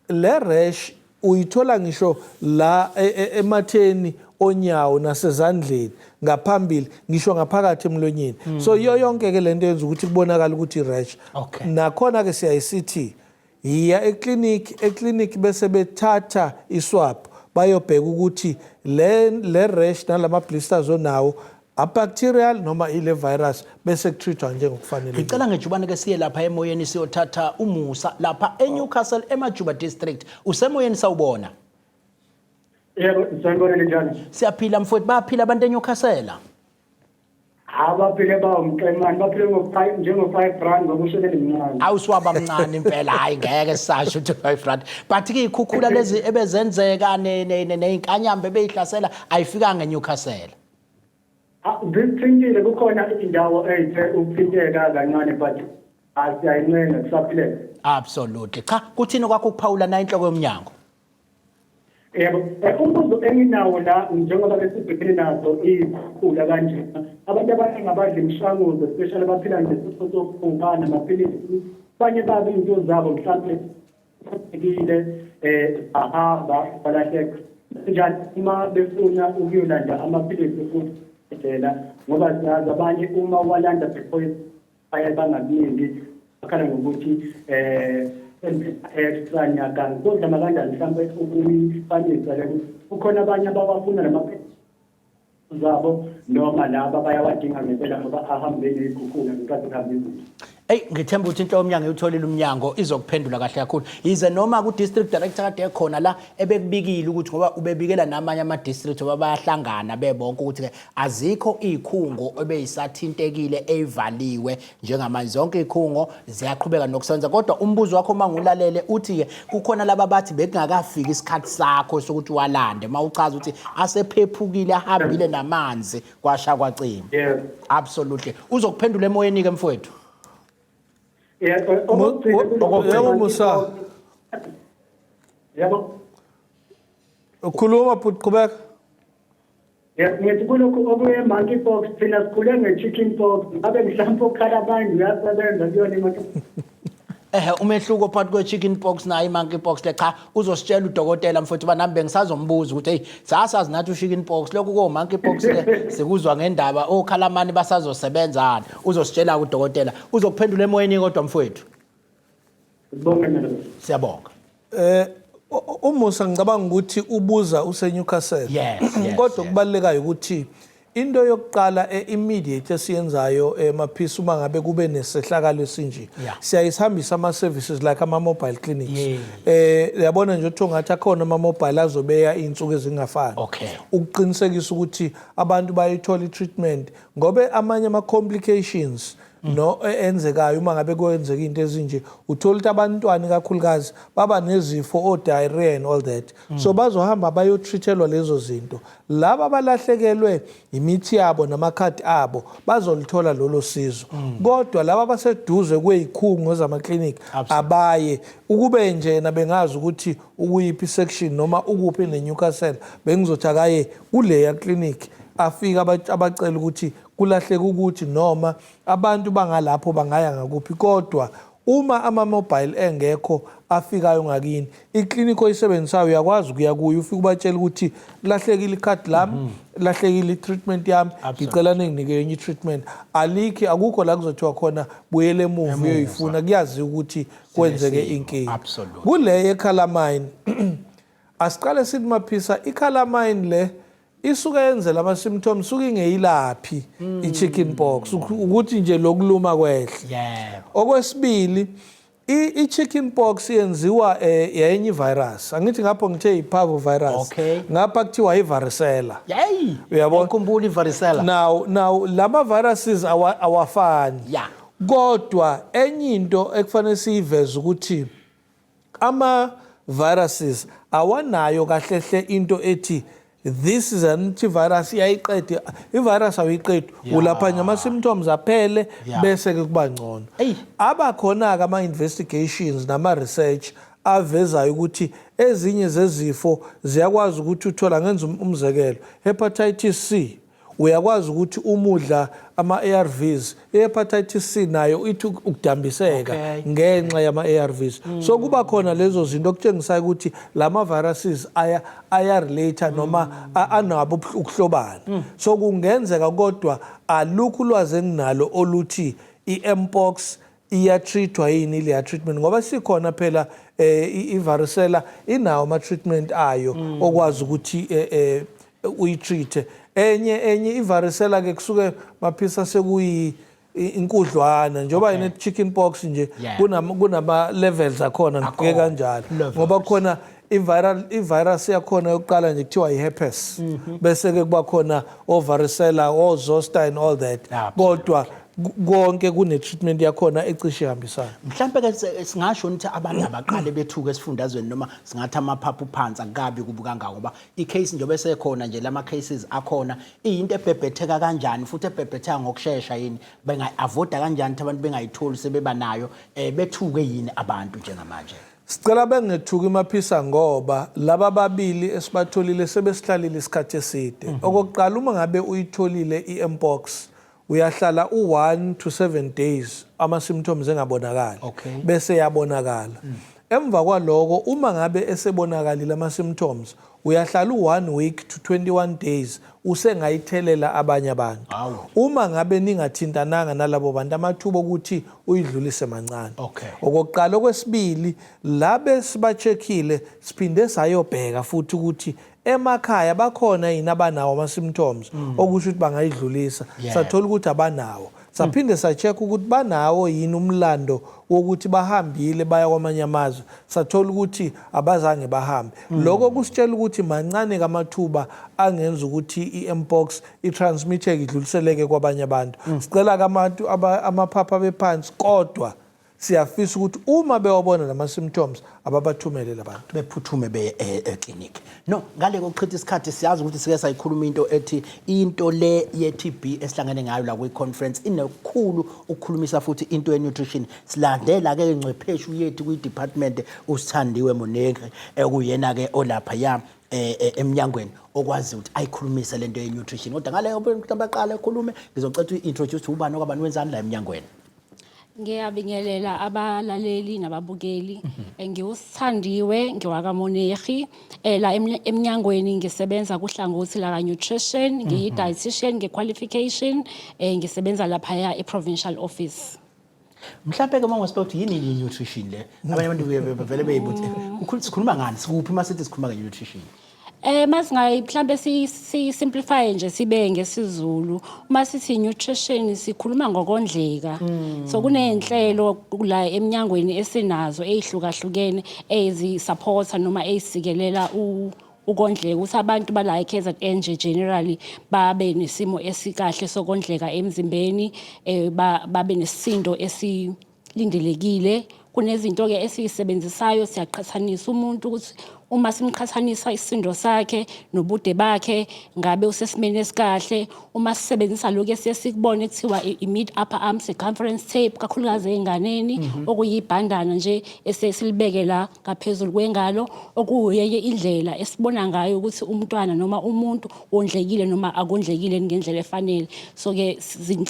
le rash uyithola ngisho la ematheni onyawo nasezandleni ngaphambili ngisho ngaphakathi emlonyeni. So iyo yonke ke lento yenza ukuthi kubonakala ukuthi i-rash. Okay. Nakhona ke siyayisithi iya eclinic bese bethatha iswab bayobheka ukuthi le rash nalama blisters onawo a-bacterial noma ile virus bese kutreatwa njengokufanele. Ngicela ngejubane ke siye lapha emoyeni siyothatha uMusa lapha eNewcastle eMajuba district usemoyeni sawubona. Yebo, sanibona njani? Siyaphila mfowethu baphila abantu eNewcastle. Abaphile bawumqemane baphile ngo-5 njengo-5 rand ngokushekela imncane. Awuswaba mncane impela hayi ngeke sasho ukuthi 5 rand but ke ikhukhula lezi ebezenzeka nezinkanyambe beyihlasela ayifikanga eNewcastle. Ngithintile kukhona indawo ethe ukuphinteka kancane but asiyayincenga kusaphileka. Absolutely. Cha kuthini kwakho ukuphawula na inhloko yomnyango? Yebo, umbuzo enginawo la njengoba besibhekene nazo ikhukhula kanje. Abantu abaningi abadla imishanguzo especially abaphila nesifo sofuba namaphilisi. Abanye babe into zabo mhlawumbe ekile ahamba balahleka. Njani uma befuna ukuyolanda amaphilisi futhi ngoba siyazi abanye uma walanda before baye bangakuningi akhala ngokuthi extra nyaka kodwa makanjani mhlawumbe ukuyifanisa le kukhona abanye abawafuna lamaphilisi zabo noma laba bayawadinga ngempela ngoba ahambe nezikhukhula ngenkathi kuhamba izinto. Hey ngithemba ukuthi into yomnyango uyitholile umnyango izokuphendula kahle kakhulu. Yize noma ku district director kade ekhona la ebekubikile ukuthi ngoba ubebikela namanye ama district ngoba bayahlangana bebonke ukuthi ke azikho izikhungo ebeyisathintekile evaliwe njengamanje zonke izikhungo ziyaqhubeka nokusebenza kodwa umbuzo wakho mangulalele uthi ke kukhona laba bathi bekungakafika isikhathi sakho sokuthi walande mawuchaza ukuthi asephephukile ahambile namanzi kwasha kwacima. Yeah. Absolutely. Uzokuphendula emoyeni ke mfowethu. Yebo Musa. Yebo. Ukhuluma futhi qhubeka. Ngithi kulokhu okuye monkeypox thina sikhule nge-chicken pox ngabe mhlawumbe ukukhala abantu uyasebenza kuyona imoto. Umehluko phakathi kwe-chicken pox nayo i-monkeypox le cha uzositshela udokotela mfowethu banami bengisazombuza ukuthi hey sasazi nathi u-chicken pox lokhu ko-monkeypox le sikuzwa ngendaba okhalamani basazosebenzana uzositshela udokotela uzokuphendula emoyeni kodwa mfowethu. Siyabonga. Umusa ngicabanga ukuthi ubuza useNewcastle. Yes. Kodwa kubalekayo ukuthi into yokuqala immediate esiyenzayo emaphisi uma ngabe kube nesehlakalo esinje siyayisihambisa ama services like ama mobile clinics. Yabona nje ukuthi ngathi akhona ama mobile azobeya izinsuku ezingafani. Ukuqinisekisa ukuthi abantu bayithola treatment ngobe amanye ama complications no enzekayo uma ngabe kwenzeka into ezinje uthola ukuthi abantwana kakhulukazi baba nezifo diarrhea and all that so bazohamba bayotreatelwa lezo zinto laba balahlekelwe imithi yabo namakhadi abo bazolithola lolo sizo kodwa laba baseduze kwezikhungo zamaclinic abaye ukube nje nabengazi ukuthi ukuyiphi section noma ukuphi neNewcastle bengizothi akaye kuleya clinic afika abacela ukuthi kulahleka ukuthi noma abantu bangalapho bangaya ngakuphi kodwa uma ama mobile engekho afikayo ngakini iclinic oyisebenzisayo uyakwazi ukuya kuyo ufike ubatshela ukuthi lahlekile ikhadi lami lahlekile treatment yami ngicela ninginike enye treatment alikhi akukho la kuzothiwa khona buyele emuva uyoyifuna kuyazi ukuthi kwenzeke inkinga kule eCalamine asiqale sithi maphisa iCalamine le isuka yenzela ama symptoms suka ingeyilaphi i-chicken pox ukuthi nje lokuluma kwehle okwesibili i-chicken pox yenziwa yenye virus angithi ngapho ngithe i-parvovirus ngapha kuthiwa i-varicella uyabona ukhumbula i-varicella now lama viruses awafani kodwa enye into ekufanele siyiveze ukuthi ama viruses awanayo kahlehle into ethi this is an antivirus iyayiqede ivirus ayiqedi ulapha nyama symptoms aphele bese ke kuba ngcono abakhona ke ama investigations nama research avezayo ukuthi ezinye zezifo ziyakwazi ukuthi uthola ngenza umzekelo hepatitis C uyakwazi ukuthi umudla ama ARVs hepatitis C nayo ithi ukudambiseka ngenxa yama ARVs so kuba khona lezo zinto okutshengisa ukuthi lama viruses aya relate noma anabo ukuhlobana so kungenzeka kodwa alukho ulwazi enginalo oluthi iMpox iyatreatwa yini le treatment ngoba sikhona phela ivaricella inawo ama treatment ayo okwazi ukuthi uyitreat enye ivaricella ke kusuke maphisa sekuyi inkudlwana njoba ine chicken pox nje kunama levels akhona ngike kanjalo ngoba khona ivirus yakhona yokuqala nje kuthiwa iherpes bese ke kuba khona varicella zoster and all that kodwa konke kune treatment yakhona ecishe ihambisana mhlambe ke singasho ukuthi abantu abaqale bethuka esifundazweni noma singathi amaphaphu phansi akabi kubuka ngako ngoba icase nje bese khona nje lama cases akhona into ebhebhetheka kanjani futhi ebhebhetheka ngokusheshsha yini bengaavoida kanjani abantu bengayitholi sebeba nayo bethuke yini abantu njengamanje sicela bengethuki maphisa ngoba laba babili esibatholile sebesihlalile isikhathi eside okokuqala uma ngabe uyitholile iMpox uyahlala u1 to 7 days ama symptoms engabonakala bese yabonakala emva kwaloko uma ngabe esebonakalile ama symptoms uyahlala u1 week to 21 days usengayithelela abanye abantu uma ngabe ningathintananga nalabo bantu amathuba ukuthi uyidlulise mancane okokuqala okwesibili labe sibacheckile siphinde sayobheka futhi ukuthi emakhaya bakhona yini abanawo ama-symptoms okusho ukuthi bangayidlulisa sathola ukuthi abanawo saphinde sacheck ukuthi banawo yini umlando wokuthi bahambile baya kwamanye amazwe sathola ukuthi abazange bahambe lokho kusitshela ukuthi mancane kamathuba angenza ukuthi i-mpox itransmitheke idluliseleke kwabanye abantu sicela kabantu amaphapha bephansi kodwa siyafisa ukuthi uma bewabona lama-symptoms ababathumele labantu bephuthume beye eclinic. No, ngale kokuchitha isikhathi siyazi ukuthi sike sayikhuluma into ethi into le ye-TB esihlangene ngayo la kwi-conference inekhulu ukukhulumisa futhi into ye-nutrition. Silandela ke ingcwepheshu yethu kwi-department uSithandiwe Monenke ekuyena ke olapha ya eminyangweni okwazi ukuthi ayikhulumise lento ye-nutrition. Kodwa ngale ukuthi abaqala ekhulume ngizocela uintroduce ubani okabani wenzani la eminyangweni. Ngiyabingelela abalaleli nababukeli. NgiuSithandiwe ngiwakaMonegi la eminyangweni ngisebenza kuhlangothi la ka nutrition, ngiyi-dietitian nge-qualification, ngisebenza lapha ya e-provincial office. Mhlawumbe ke mawusibeka ukuthi yini i-nutrition le abanye abantu vele beyibuthi sikhuluma ngani sikuphi masithi sikhuluma nge-nutrition. Masingayi mhlambe si simplify nje sibe ngesizulu uma sithi nutrition sikhuluma ngokondleka so kunenhlelo la eminyangweni esinazo ezihlukahlukene ezi supporta noma ezisikelela ukondleka ukuthi abantu bala KZN nje generally babe nesimo esikahle sokondleka emzimbeni babe nesisindo esilindelekile kunezinto ke esizisebenzisayo siyaqhathanisa umuntu ukuthi uma simqhathanisa isindo sakhe nobude bakhe ngabe usesimene esikahle uma sisebenzisa lokho esikubona ekuthiwa i-mid upper arm circumference tape kakhulukazi enganeni okuyibhandana nje esesilibeke la ngaphezulu kwengalo okuyeye indlela esibona ngayo ukuthi umntwana noma umuntu wondlekile noma akondlekile ngendlela efanele so ke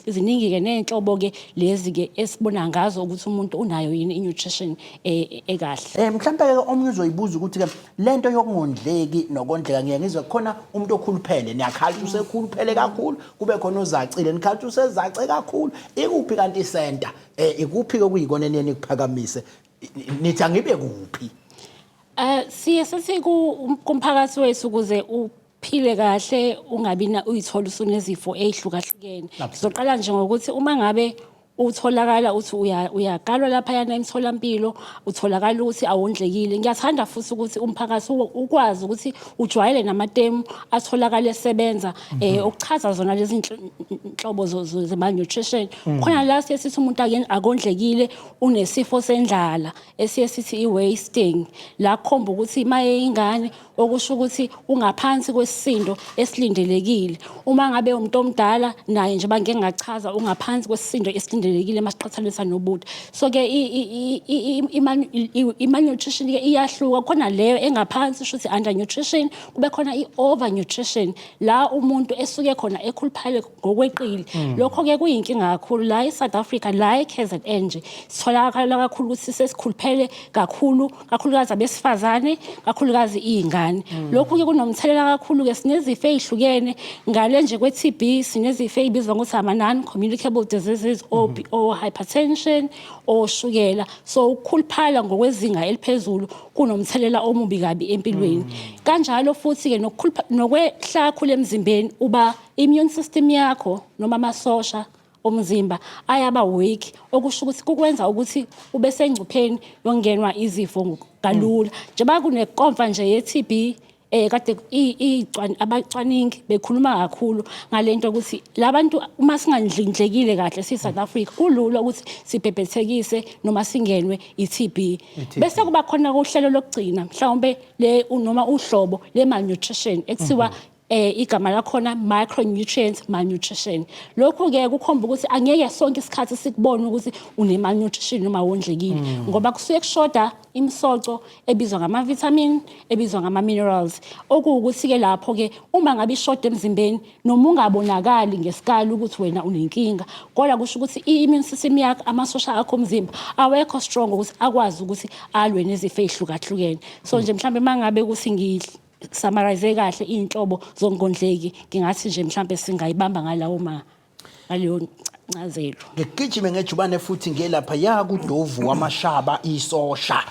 ziningi ke nenhlobo ke lezi ke esibona ngazo ukuthi umuntu unayo yini i-nutrition ekahle. Mhlawumbe ke omunye uzoyibuza ukuthi ke lento yokungondleki nokondleka ngiyangizwe khona umuntu okhuluphele niyakhala usekhuluphele kakhulu kube khona ozacile nikhala usezace kakhulu ikuphi kanti isenta ikuphi okuyikona eneni kuphakamise nithi angibe kuphi siye sethi kumphakathi wethu ukuze uphile kahle ungabi uyithola usunezifo ezihlukahlukene sizoqala nje ngokuthi uma ngabe utholakala uthi uyagalwa lapha yana emtholampilo utholakala ukuthi awondlekile ngiyathanda futhi ukuthi umphakathi ukwazi ukuthi ujwayele namatemu atholakala esebenza ukuchaza zona lezi inhlobo ze-malnutrition khona la sithi umuntu akondlekile unesifo sendlala esithi i-wasting la khomba ukuthi maye ingane okusho ukuthi ungaphansi kwesisindo esilindelekile uma ngabe umuntu omdala naye nje bangeke ngachaza ungaphansi kwesisindo esilindelekile masiqhathanisa nobude so ke i-malnutrition ke iyahluka khona leyo engaphansi shuthi undernutrition kube khona i-overnutrition la umuntu esuke khona ekhuluphale ngokweqile lokho ke kuyinkinga kakhulu la eSouth Africa la eKZN nje sitholakala kakhulu ukuthi sesikhuluphele kakhulukazi abesifazane kakhulukazi izingane lokho ke kunomthelela kakhulu ke sinezifo ezihlukene ngale nje kwe-TB sinezifo ezibizwa ngokuthi ama-non communicable diseases or hypertension or shukela so ukukhuluphala ngokwezinga eliphezulu kunomthelela omubi kabi empilweni kanjalo futhi ke nokwehla kakhulu emzimbeni uba immune system yakho noma amasosha omzimba ayaba weak okusho ukuthi kukwenza ukuthi ube sengcupheni yongenwa izifo kalula njengoba kunekomfa nje ye-TB kade abacwaningi bekhuluma kakhulu ngalento ukuthi labantu uma singandlekile kahle si-South Africa kulula ukuthi sibhebhethekise noma singenwe i-TB bese kuba khona uhlelo lokugcina mhlawumbe le noma uhlobo le-malnutrition ekuthiwa igama lakhona micronutrient malnutrition lokho ke kukhomba ukuthi angeke sonke isikhathi sikubone ukuthi une-malnutrition noma wondlekile ngoba kusuke kushoda imisoco ebizwa ngama-vitamin ebizwa ngama-minerals okuwukuthi ke lapho ke uma ngabe ishoda emzimbeni noma ungabonakali ngesikali ukuthi wena unenkinga kodwa kusho ukuthi i-immune system yakho amasosha akho omzimba awekho strong ukuthi akwazi ukuthi alwe nezifo ezihlukahlukene so nje mhlambe mangabe ukuthi summarize kahle inhlobo zongondleki ngingathi nje mhlambe singayibamba ngalawo ngaleyo incazelo. ngigijime ngejubane futhi ngelapha yakuDovu wamashaba isosha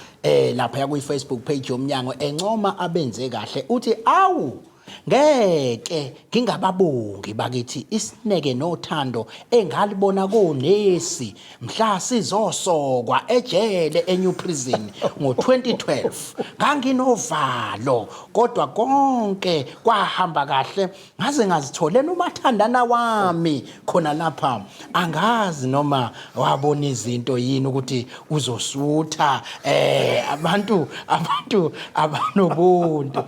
lapha yakuyi-Facebook page yomnyango encoma abenze kahle uthi awu ngeke ngingababongi bakithi isineke nothando engalibona konesi mhla sizosokwa ejele eNew Prison ngo2012 nganginovalo kodwa konke kwahamba kahle ngaze ngazitholela umathandana wami khona lapha angazi noma wabona izinto yini ukuthi uzosutha abantu abanobuntu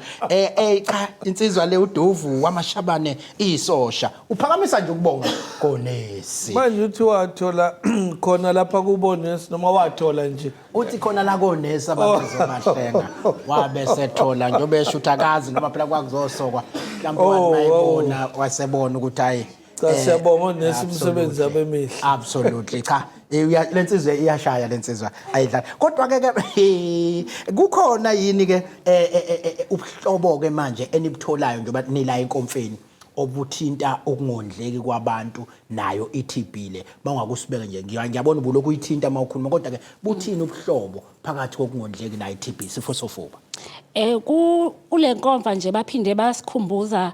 cha insizwa le uDovu wamashabane isosha uphakamisa nje ukubonga konesi manje uthi wathola khona lapha kubonesi noma wathola nje uthi khona la konesi abantu zobahlenga wabe sethola njobe eshuthakazi noma phela kwakuzosokwa mhlawumbe wayibona wasebona ukuthi hayi siyabonga nesi umsebenzi abemihle absolutely cha lensizwe iyashaya lensizwa ayidlala kodwa ke kukhona yini ke ubuhlobo ke manje enibutholayo njengoba nila enkomfeni obuthinta ukungondleki kwabantu nayo iTB le bangakusibeke nje ngiyabona ubulokhu uyithinta mawukhuluma kodwa ke buthini ubuhlobo phakathi kokungondleki nayo iTB sifo sofuba kule nkomfa nje baphinde basikhumbuza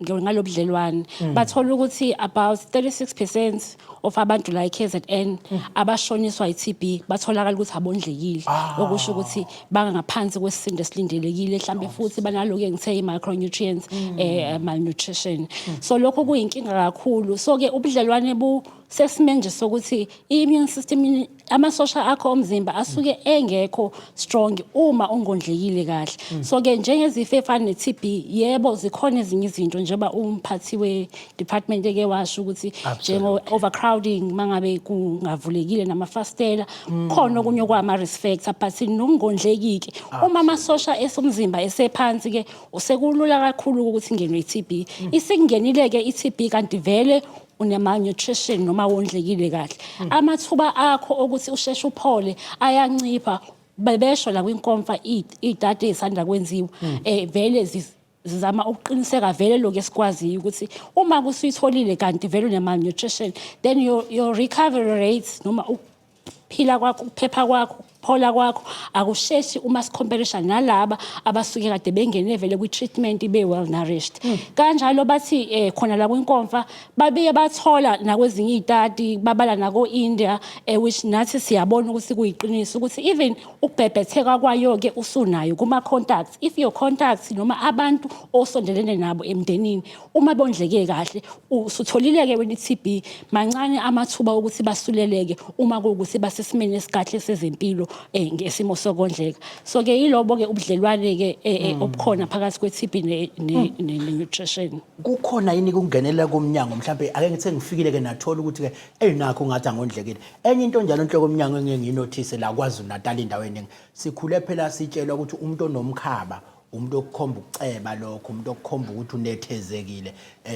ngalobudlelwane bathola ukuthi about 36% of abantu la eKZN abashoniswa iTB batholakala ukuthi abondlekile okusho ukuthi bangaphansi kwesisindo esilindelekile mhlambe futhi banaloku engithe micronutrients malnutrition so lokho kuyinkinga kakhulu so ke ubudlelwane sesimanje sokuthi immune system amasosha akho omzimba asuke engekho strong uma ungondlekile kahle so ke njengezifo efana neTB yebo zikhona ezinye izinto njengoba umphathi we department eke washo ukuthi njengo overcrowding mangabe kungavulekile namafastela khona okunye kwama risk factor but nokungondlekike uma amasosha esomzimba esephansi ke usekulula kakhulu ukuthi ingenwe iTB isingenile ke iTB kanti vele unemalnutrition noma wondlekile kahle amathuba akho ukuthi usheshe uphole ayancipha bebesho la kwinkomfa idata ezisanda kwenziwa vele zizama ukuqiniseka vele lokho esikwaziyo ukuthi uma kusuyitholile kanti vele unemalnutrition then your recovery rates noma ukuphila kwakho ukuphepha kwakho phola kwakho akusheshi uma sicomparisha nalaba abasuke kade bengene vele kwi-treatment be well nourished kanjalo bathi khona la kwinkomfa babiye bathola nakwezinye izitati babala nako India which nathi siyabona ukuthi kuyiqiniso ukuthi even ukubhebhetheka kwayo ke usunayo kuma contacts if your contacts noma abantu osondelene nabo emndenini uma bondleke kahle usutholile ke wena iTB mancane amathuba ukuthi basuleleke uma kuukuthi basesimene esikahle sezempilo ngesimo sokondleka so ke yilobo ke ubudlelwane ke obukhona phakathi kweTB ne-nutrition kukhona yini kungenela komnyango mhlawumbe ake ngithe ngifikile ke nathola ukuthi ke nakho ngathi angondlekile enye into njalo inhloko komnyango enginginothise la KwaZulu Natal indaweni sikhule phela sitshelwa ukuthi umuntu onomkhaba umuntu okukhomba ukuceba lokho umuntu okukhomba ukuthi unethezekile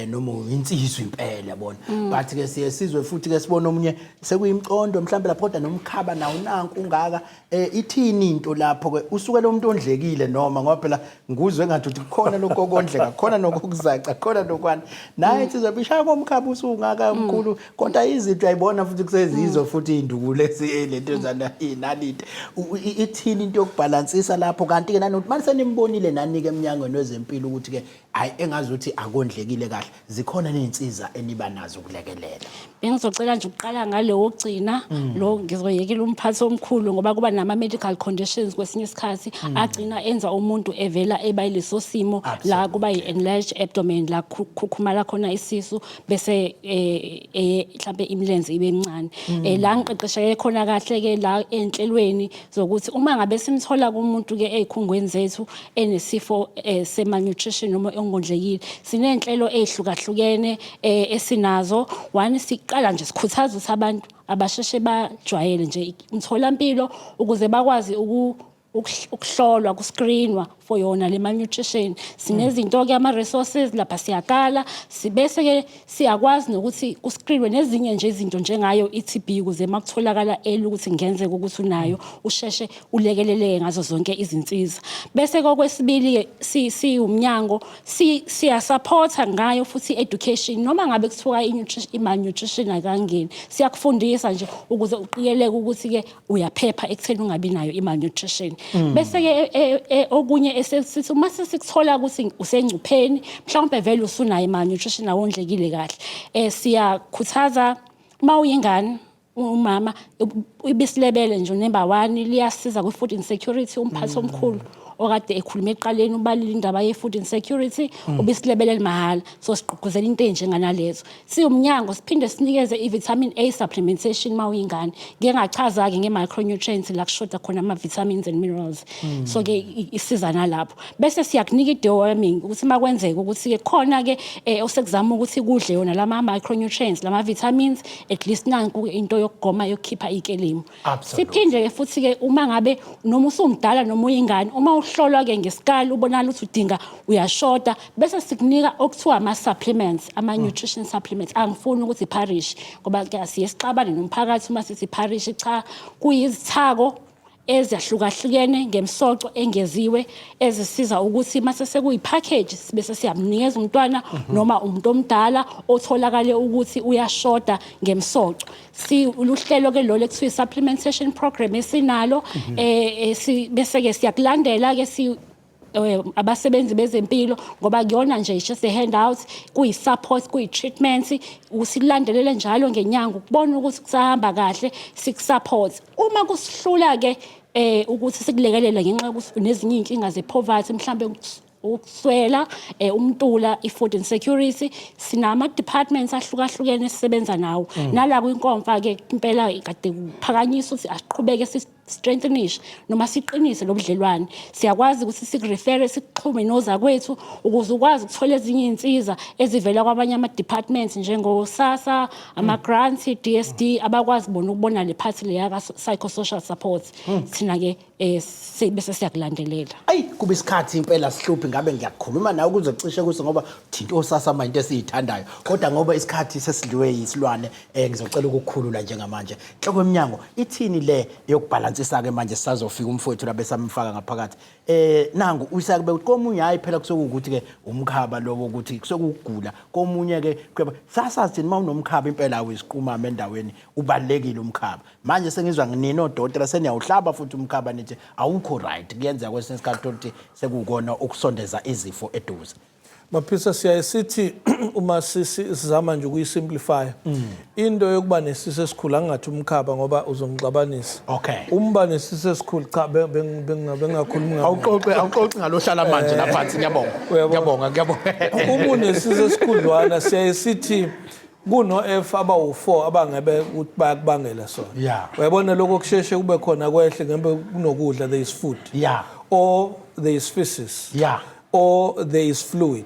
noma insizwe impela yabona but ke sizwe futhi ke sibona omunye sekuyimcondo mhlawumbe lapho kodwa nomkhaba nawo nanku ungaka ithini into lapho ke usuke lo muntu ondlekile noma ngoba phela nguzwe ngathi uthi khona lokho okondleka khona nokuzaca khona nokwani naye insizwe bishaya komkhaba usungaka omkhulu kodwa izinto ayibona futhi kusezizwe futhi indukule lento zana inalite ithini into yokubalansisa lapho kanti ke nanokuthi manje senimbonile nanike emnyangweni wezempilo ukuthi ke hayi engazuthi akondlekile kahle zikhona nezinsiza eniba nazo ukulekelela bengizocela nje ukuqala ngale wogcina lo ngizoyekela umphathi omkhulu ngoba kuba nama medical conditions kwesinye isikhathi agcina enza umuntu evela ebayileso simo la kuba yi-enlarged abdomen la khukhumala khona isisu bese mhlambe imilenze ibe mncane la ngiqeqesheke khona kahle ke la enhlelweni zokuthi uma ngabe simthola kumuntu ke ezikhungweni zethu enesifo semalnutrition noma ongondlekile sinenhlelo ezihlukahlukene esinazo one siqala nje sikhuthaza ukuthi abantu abasheshe bajwayele nje umtholampilo ukuze bakwazi ukuhlolwa kuscreenwa for yona le malnutrition. Sinezinto-ke ama-resources lapha siyakala, bese-ke siyakwazi nokuthi kuscreenwe nezinye nje izinto njengayo i-TB ukuze uma kutholakala ukuthi kungenzeka ukuthi unayo usheshe ulekeleleke ngazo zonke izinsiza. Bese-ke okwesibili-ke siwumnyango siyasupporta ngayo futhi education noma ngabe kuthiwa i-malnutrition akangeni siyakufundisa nje ukuze uqikelele ukuthi-ke uyaphepha ekutheni ungabi nayo i-malnutrition. Bese-ke okunye esithi uma sikuthola ukuthi usengcupheni mhlawumbe vele usunayo i-malnutrition awondlekile kahle, siyakhuthaza uma uyingane umama ibisi lebele nje number 1 liyasiza ku-food insecurity umphathi omkhulu okade ekhuluma eqaleni ubalile indaba ye-food insecurity ubisi lebele limahhala so sigqugquzela into enjenganalezo. Siwumnyango siphinde sinikeze i-vitamin A supplementation uma uyingane ngingachaza-ke nge-micronutrients la kushoda khona ama-vitamins and minerals so-ke isiza nalapho. Bese siyakunika i-deworming ukuthi uma kwenzeka ukuthi-ke khona-ke osekuzama ukuthi kudle yona lama-micronutrients lama-vitamins at least nanku into yokugoma yokukhipha ikelemu. Siphinde-ke futhi-ke uma ngabe noma usumdala noma uyingane uma uhlolwa-ke ngesikali ubonala ukuthi udinga uyashoda bese sikunika okuthiwa ama-supplements ama-nutrition supplements. Angifuni ukuthi iparish ngoba siye sixabane nomphakathi uma sithi iparish cha kuyizithako ezahlukahlukene ngemsoco engeziwe ezisiza ukuthi mase sekuyi-package bese siyamnikeza umntwana noma umuntu omdala otholakale ukuthi uyashoda ngemsoco. Luhlelo-ke lolo ekuthiwa i-supplementation program esinalo bese-ke siyakulandela-ke abasebenzi bezempilo ngoba kuyona nje just a handout kuyi-support kuyi-treatment usikulandelele njalo ngenyanga ukubona ukuthi kusahamba kahle sikusupport. Uma kusihlula-ke ukuthi sikulekelela ngenxa yokuthi nezinye iy'nkinga ze-poverty mhlawumbe ukuswela umntula i-food insecurity sinama-departments ahlukahlukene esisebenza nawo nala kwinkomfa-ke impela kade kuphakanyiswa ukuthi asiqhubeke strengthenishe noma siqinise lo budlelwane. Siyakwazi ukuthi sikurefere sikuxhume nozakwethu ukuze ukwazi ukuthola ezinye iy'nsiza ezivela kwabanye ama-departments njengo-SASSA, ama-grants, DSD abakwazi bona ukubona le phathi le yaka-psychosocial support. Thina-ke bese siyakulandelela. Ayi kuba isikhathi impela sihluphi ngabe ngiyakhuluma nawe ukuze cishe kuze ngoba thinta osasa ama into esiyithandayo kodwa ngoba isikhathi sesidliwe yisilwane ngizocela ukukhulula njengamanje. Nhloko yomnyango ithini le yokubhalansisa-ke manje sisazofika umfowethu la besamfaka ngaphakathi nangu usakube ukuthi komunye hayi phela kusokuthi-ke umkhaba lowo ukuthi kusokugula komunye-ke sasazi noma unomkhaba impela uyisiqumama endaweni ubalekile umkhaba manje sengizwa nina odokotela seniyawuhlaba futhi umkhaba nithi awukho right kuyenzeka kwesinye isikhathi ukuthi sekukona ukusondeza izifo eduze. Maphisa siyaye sithi uma sizama nje ukuyisimplify into yokuba nesisu esikhulu angathi umkhaba ngoba uzongixabanisa. Umba nesisu esikhulu cha bengakhulumi awuxoxi ngalohlala manje laphansi ngiyabonga uma unesisu esikhudlwana siyaye sithi kuno-F abawu-4 abangabe ukuthi bayakubangela sona. Uyabona lokho kusheshe kube khona kwehle ngembe kunokudla there is food or there is feces or there is fluid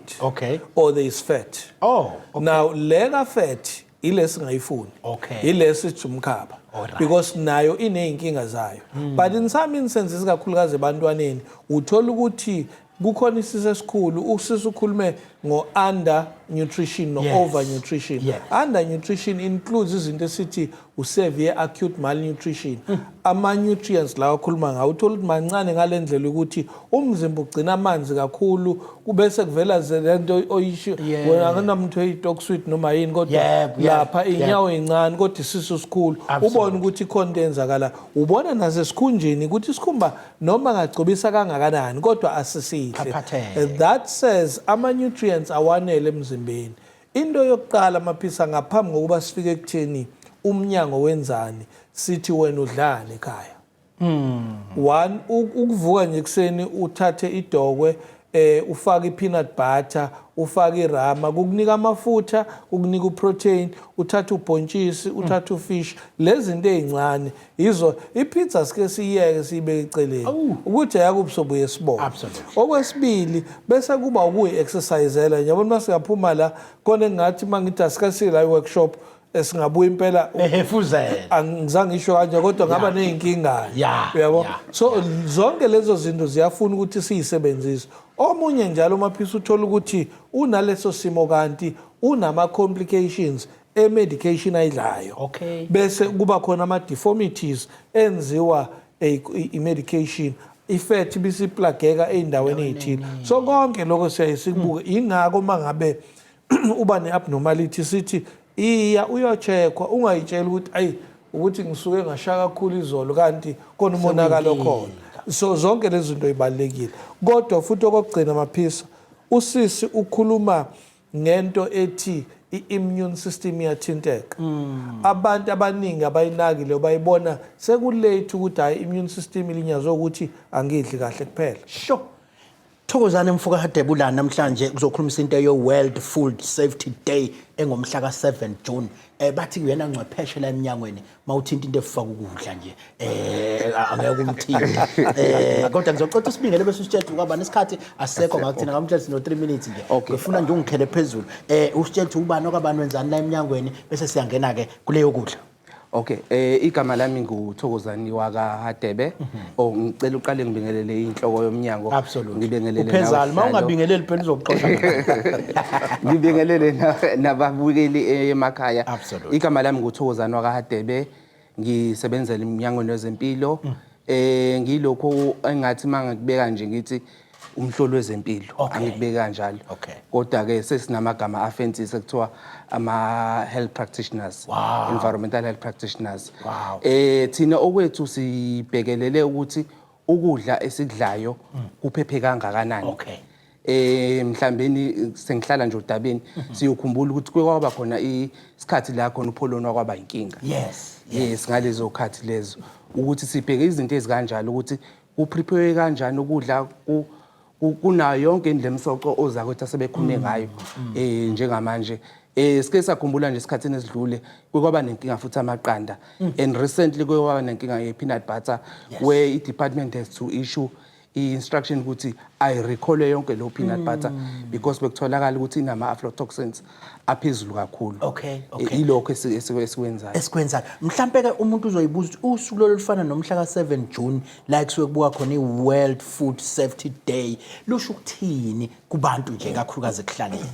or there is fat. Now lega fat ilesi ngayifuni ilesi sithi umkhaba because nayo iney'nkinga zayo but in some instances kakhulukazi ebantwaneni uthola ukuthi kukhona isisu esikhulu ukhulume ngo-under nutrition no-over nutrition. Under nutrition includes izinto esithi severe acute malnutrition. Ama-nutrients lawa akhuluma ngawo uthola ukuthi mancane ngale ndlela ukuthi umzimba ugcina amanzi kakhulu kubese kuvela lento oyisho wena akunamuntu oyi-toxic noma yini kodwa lapha iy'nyawo ey'ncane kodwa isisu sikhulu ubone ukuthi ikhona into eyenzakala ubona nasesikhunjeni ukuthi isikhumba noma ngagcobisa kangakanani kodwa asisihle. That says ama-nutrients awanele emzimbeni. Into yokuqala Maphisa ngaphambi kokuba sifike ekutheni umnyango wenzani sithi wena udlani ekhaya. One ukuvuka nje ekseni uthathe idokwe ufake i-peanut butter ufake irama kukunika amafutha ukunika uprotein uthatha ubhontshisi uthatha ufish lezi zinto ezincane izo ipizza sike siyeke sibeke eceleni ukuthi ayakubusobuye sibona. Okwesibili bese kuba ukuyi-exercisela yabona mase yaphuma la khona engathi mangithi asikasile la workshop singabuya impela ehefuzela angizange ngisho kanje kodwa ngaba ney'nkinga uyabo so zonke lezo zinto ziyafuna ukuthi siyisebenzise. Omunye njalo uMaphisa uthola ukuthi unaleso simo kanti unama-complications e-medication ayidlayo. Okay. Bese kuba khona ama-deformities enziwa i-medication ifethi bisiplageka ey'ndaweni ey'thile. So konke lokho siyaye sikubuke. Ingako uma ngabe uba ne-abnormality sithi iya uyocheckwa ungayitshela ukuthi ayi ukuthi ngisuke ngasha kakhulu izolo kanti khona umonakalo khona. So zonke lezi zinto zibalekile. Kodwa futhi okugcina Maphisa usisi ukhuluma ngento ethi i-immune system iyathinteka. Abantu abaningi abayinakile bayibona sekulate ukuthi hayi immune system ilinyazwe ukuthi angidli kahle kuphela. Sure. Thokozane Mfuka Hadebula namhlanje kuzokhulumisa into yo World Food Safety Day engomhla ka7 June. Bathi kuyena ngcwepheshe la eminyangweni mawuthinta into efaka ukudla nje. Angeke umthini. Kodwa ngizocela usibingele bese usitshela ukaba nesikhathi asekho ngakuthina ngamhla sino 3 minutes nje. Ngifuna nje ungikhele phezulu. Usitshela ubani okabani wenzani la eminyangweni bese siyangena ke kuleyo kudla. Okay, igama lami nguThokozani wakaHadebe. Ngicela uqale ngibingelele inhloko yomnyango. Ngibingelele uphezali mawungabingeleli phela uzokuxoxa. Ngibingelele nababukeli emakhaya. Igama lami nguThokozani wakaHadebe. Ngisebenzela emnyangweni wezempilo. Ngilokho engathi mangakubeka nje ngithi umhlolo wezempilo angikubeka kanjalo. Kodwa ke sesinamagama afensi sekuthiwa ama health practitioners, environmental health practitioners. Thina okwethu sibhekelele ukuthi ukudla esikudlayo kuphephe kangakanani. Mhlambeni sengihlala nje uDabeni siyokhumbula ukuthi kwaba khona isikhathi la khona upholona kwaba inkinga. Yes ngalezo khathi lezo ukuthi sibheke izinto ezikanjalo ukuthi kuprepare kanjani ukudla kunayo yonke indle emsoco oza ukuthi asebekhune ngayo njengamanje sike sakhumbula nje isikhathini esidlule kwaba nenkinga futhi amaqanda and recently kwaba nenkinga ye peanut butter where I department has to issue instruction ukuthi I recall yonke lo peanut butter because bekutholakala ukuthi inama aflatoxins aphezulu kakhulu. Ilokho esikwenzayo. Esikwenzayo. Mhlambe ke umuntu uzoyibuza usuku lolufana nomhla ka7 June la kusuke kubuka khona iWorld Food Safety Day. Lusho ukuthini kubantu nje kakhulukazi ekuhlaleni?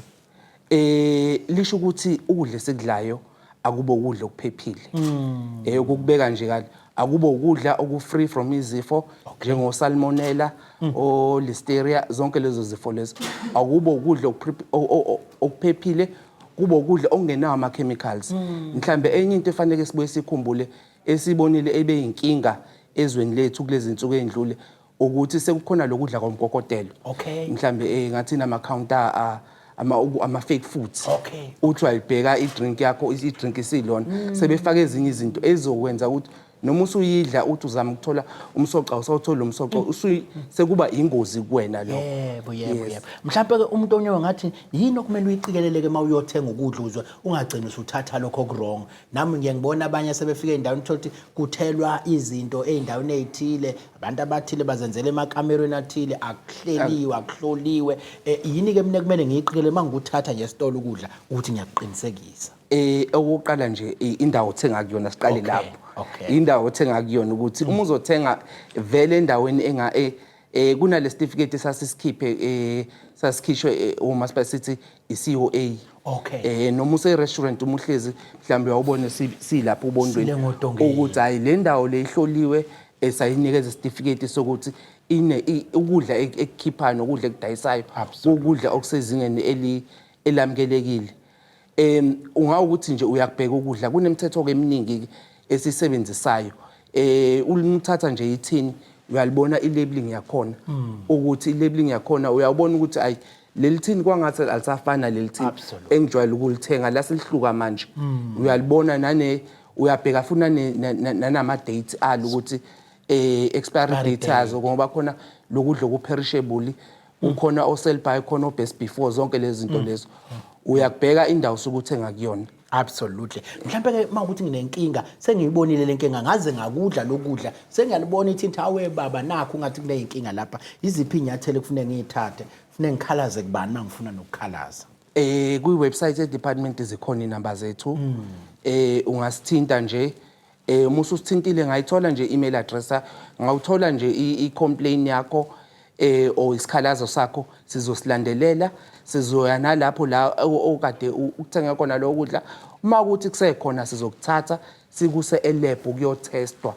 Lisho ukuthi ukudla esikudlayo akubo ukudla okuphephile. Ukubeka nje kahle akubo ukudla oku-free from izifo njengo salmonella o listeria zonke lezo zifo lezo akubo ukudla okuphephile kubo ukudla okungenawo ama chemicals. Mhlambe enye into efanele sibuye sikhumbule esibonile ebe inkinga ezweni lethu kulezi insuku endlule ukuthi sekukhona lokudla kwamgokotelo. Mhlambe ngathi ama counter ama fake foods. Uthi wayibheka idrink yakho idrink isilona sebefaka ezinye izinto ezokwenza ukuthi noma usuyidla uthi uzama ukuthola umsoco awusawuthola umsoco sekuba ingozi kuwena lo. Yebo. Mhlawumbe ke umuntu onyewe ngathi yini okumele uyiqikeleleke mawuyothenga ukudla uzwe ungagcina usuthatha lokho wrong. Nami ngiyangibona abanye sebefika endaweni thothi kuthelwa izinto eindaweni ezithile abantu abathile bazenzele emakamerweni athile akuhleliwe akuhloliwe. Yini ke mina kumele ngiyiqikelele manguthatha nje esitolo ukudla ukuthi ngiyaqiinisekisa. Okokuqala nje indawo othenga kuyona siqale lapho. Indawo othenga kuyona ukuthi uma uzothenga vele endaweni kuna le certificate esasikhiphe sasikhishwe uma sithi iCOA. Noma use restaurant umuhlezi mhlambe uyawubona silapho ubondweni ukuthi hayi le ndawo le ihloliwe esayinikeza certificate sokuthi ukudla ekukhiphayo nokudla ekudayisayo ukudla okusezingeni elamkelekile. Ungawukuthi nje uyakubheka ukudla kunemithetho eminingi esisebenzisayo. Ulumthatha nje ithini uyalibona ilabeling yakhona ukuthi ilabeling yakhona uyabona ukuthi ayi leli thini kwangathi alisafana leli thini engijwayele ukulithenga la silihluka manje. Uyalibona uyabheka funa nanama date alo ukuthi expiry date yazo ngoba khona lokudla okuperishable ukhona osell by khona obest before zonke lezi zinto lezo uyakubheka indawo sokuthenga kuyona. Absolutely. Mhlawumbe ke mawukuthi nginenkinga sengiyibonile lenkinga ngaze ngakudla lokudla sengiyalibona ithinta awe baba nakho ungathi kule inkinga lapha iziphi inyathelo kufanele ngiyithathe kufanele ngikhalaze kubani mangifuna nokukhalaza. Kwi-website ye-department zikhona inamba zethu. Ungasithinta nje. Uma ususithintile ngayithola nje email address, ngawuthola nje i-complaint yakho or isikhalazo sakho, sizosilandelela, sizoya nalapho la okade ukuthenga khona lo kudla. Uma ukuthi kusekhona sizokuthatha sikuse elab ukuyotestwa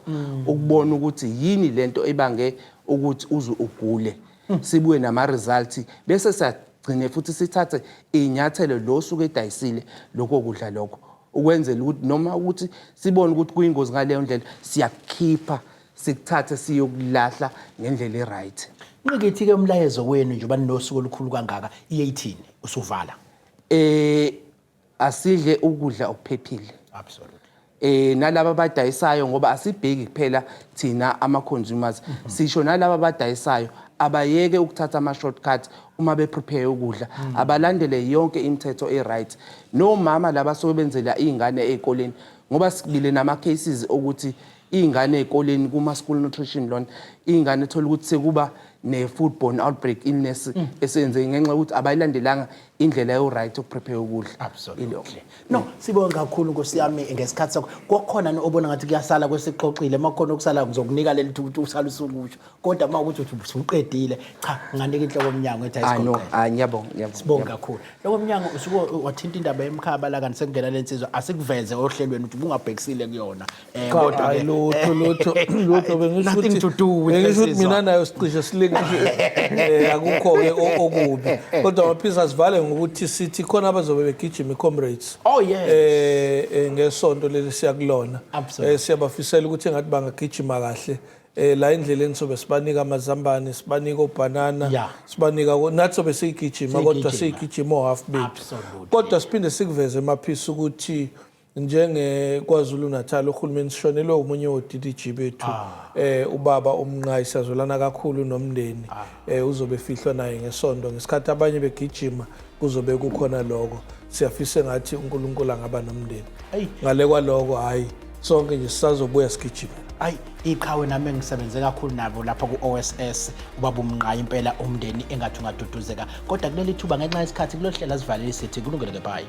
ukubona ukuthi yini lento ebange ukuthi uze ugule. Sibuye nama results bese sagcine futhi sithathe inyathelo lo suke edayisile lokho kudla lokho. Ukwenzela ukuthi noma ukuthi sibone ukuthi kuyingozi ngaleyo ndlela siyakhipha sikuthathe siyokulahla ngendlela eright. Ngithi ke umlayezo wenu nje banosuku olukhulu kangaka i18 usuvala. Asidle ukudla okuphephile. Absolutely. Nalabo abadayisayo ngoba asibheki kuphela thina ama consumers, sisho nalabo abadayisayo abayeke ukuthatha ama shortcuts uma be prepare ukudla, abalandele yonke imithetho eright. No mama laba sobenzela izingane ezikoleni ngoba sikubile nama cases ukuthi izingane ezikoleni kuma school nutrition loan, izingane ethola ukuthi sekuba ne foodborne outbreak illness esenze ngenxa ukuthi abayilandelanga indlela yo right ukuprepare ukudla. Absolutely. No, sibonga kakhulu Nkosi yami ngesikhathi sakho. Kokhona obona ngathi kuyasala kwesiqoqile, makhona okusala ngizokunika leli thuthi usala usukusho. Kodwa mawukuthi usuqedile, cha nganika inhloko yomnyango ethi ayisiqoqile. Ngiyabonga. Sibonga kakhulu. Lo mnyango usuke wathinta indaba yemkhaba la kanti sekungena lensizwa asikuveze ohlelweni ukuthi ubungabhekisile kuyona. Kodwa hayi lutho bengisho ukuthi mina nayo sicishe silinga akukho ke okubi. Kodwa maphisa sivale ngokuthi sithi khona abazobe begijima comrades. Oh yes. Ngesonto leli siyakulona. Siyabafisela ukuthi engathi bangagijima kahle. La indleleni sobe sibanika amazambane, sibanika obanana, sibanika nathi sobe sigijima kodwa sigijima half bit. Kodwa siphinde sikuveze emaphisi ukuthi njenge KwaZulu Natal uhulumeni sishonelwe umunye woDDG bethu ubaba uMnqayi sazolana kakhulu nomndeni uzobe fihlwa naye ngesonto ngesikhathi abanye begijima kuzobe kukhona lokho siyafisa ngathi uNkulunkulu angaba nomndeni ngale kwaloko hayi sonke nje sisazobuya sigijima. Hayi iqhawe nami engisebenze kakhulu nabo lapha ku-OSS ubaba uMnqayi impela umndeni engathi ungaduduzeka kodwa kuleli thuba ngenxa yesikhathi kulohlela sivalele sithi kulungile ke bye.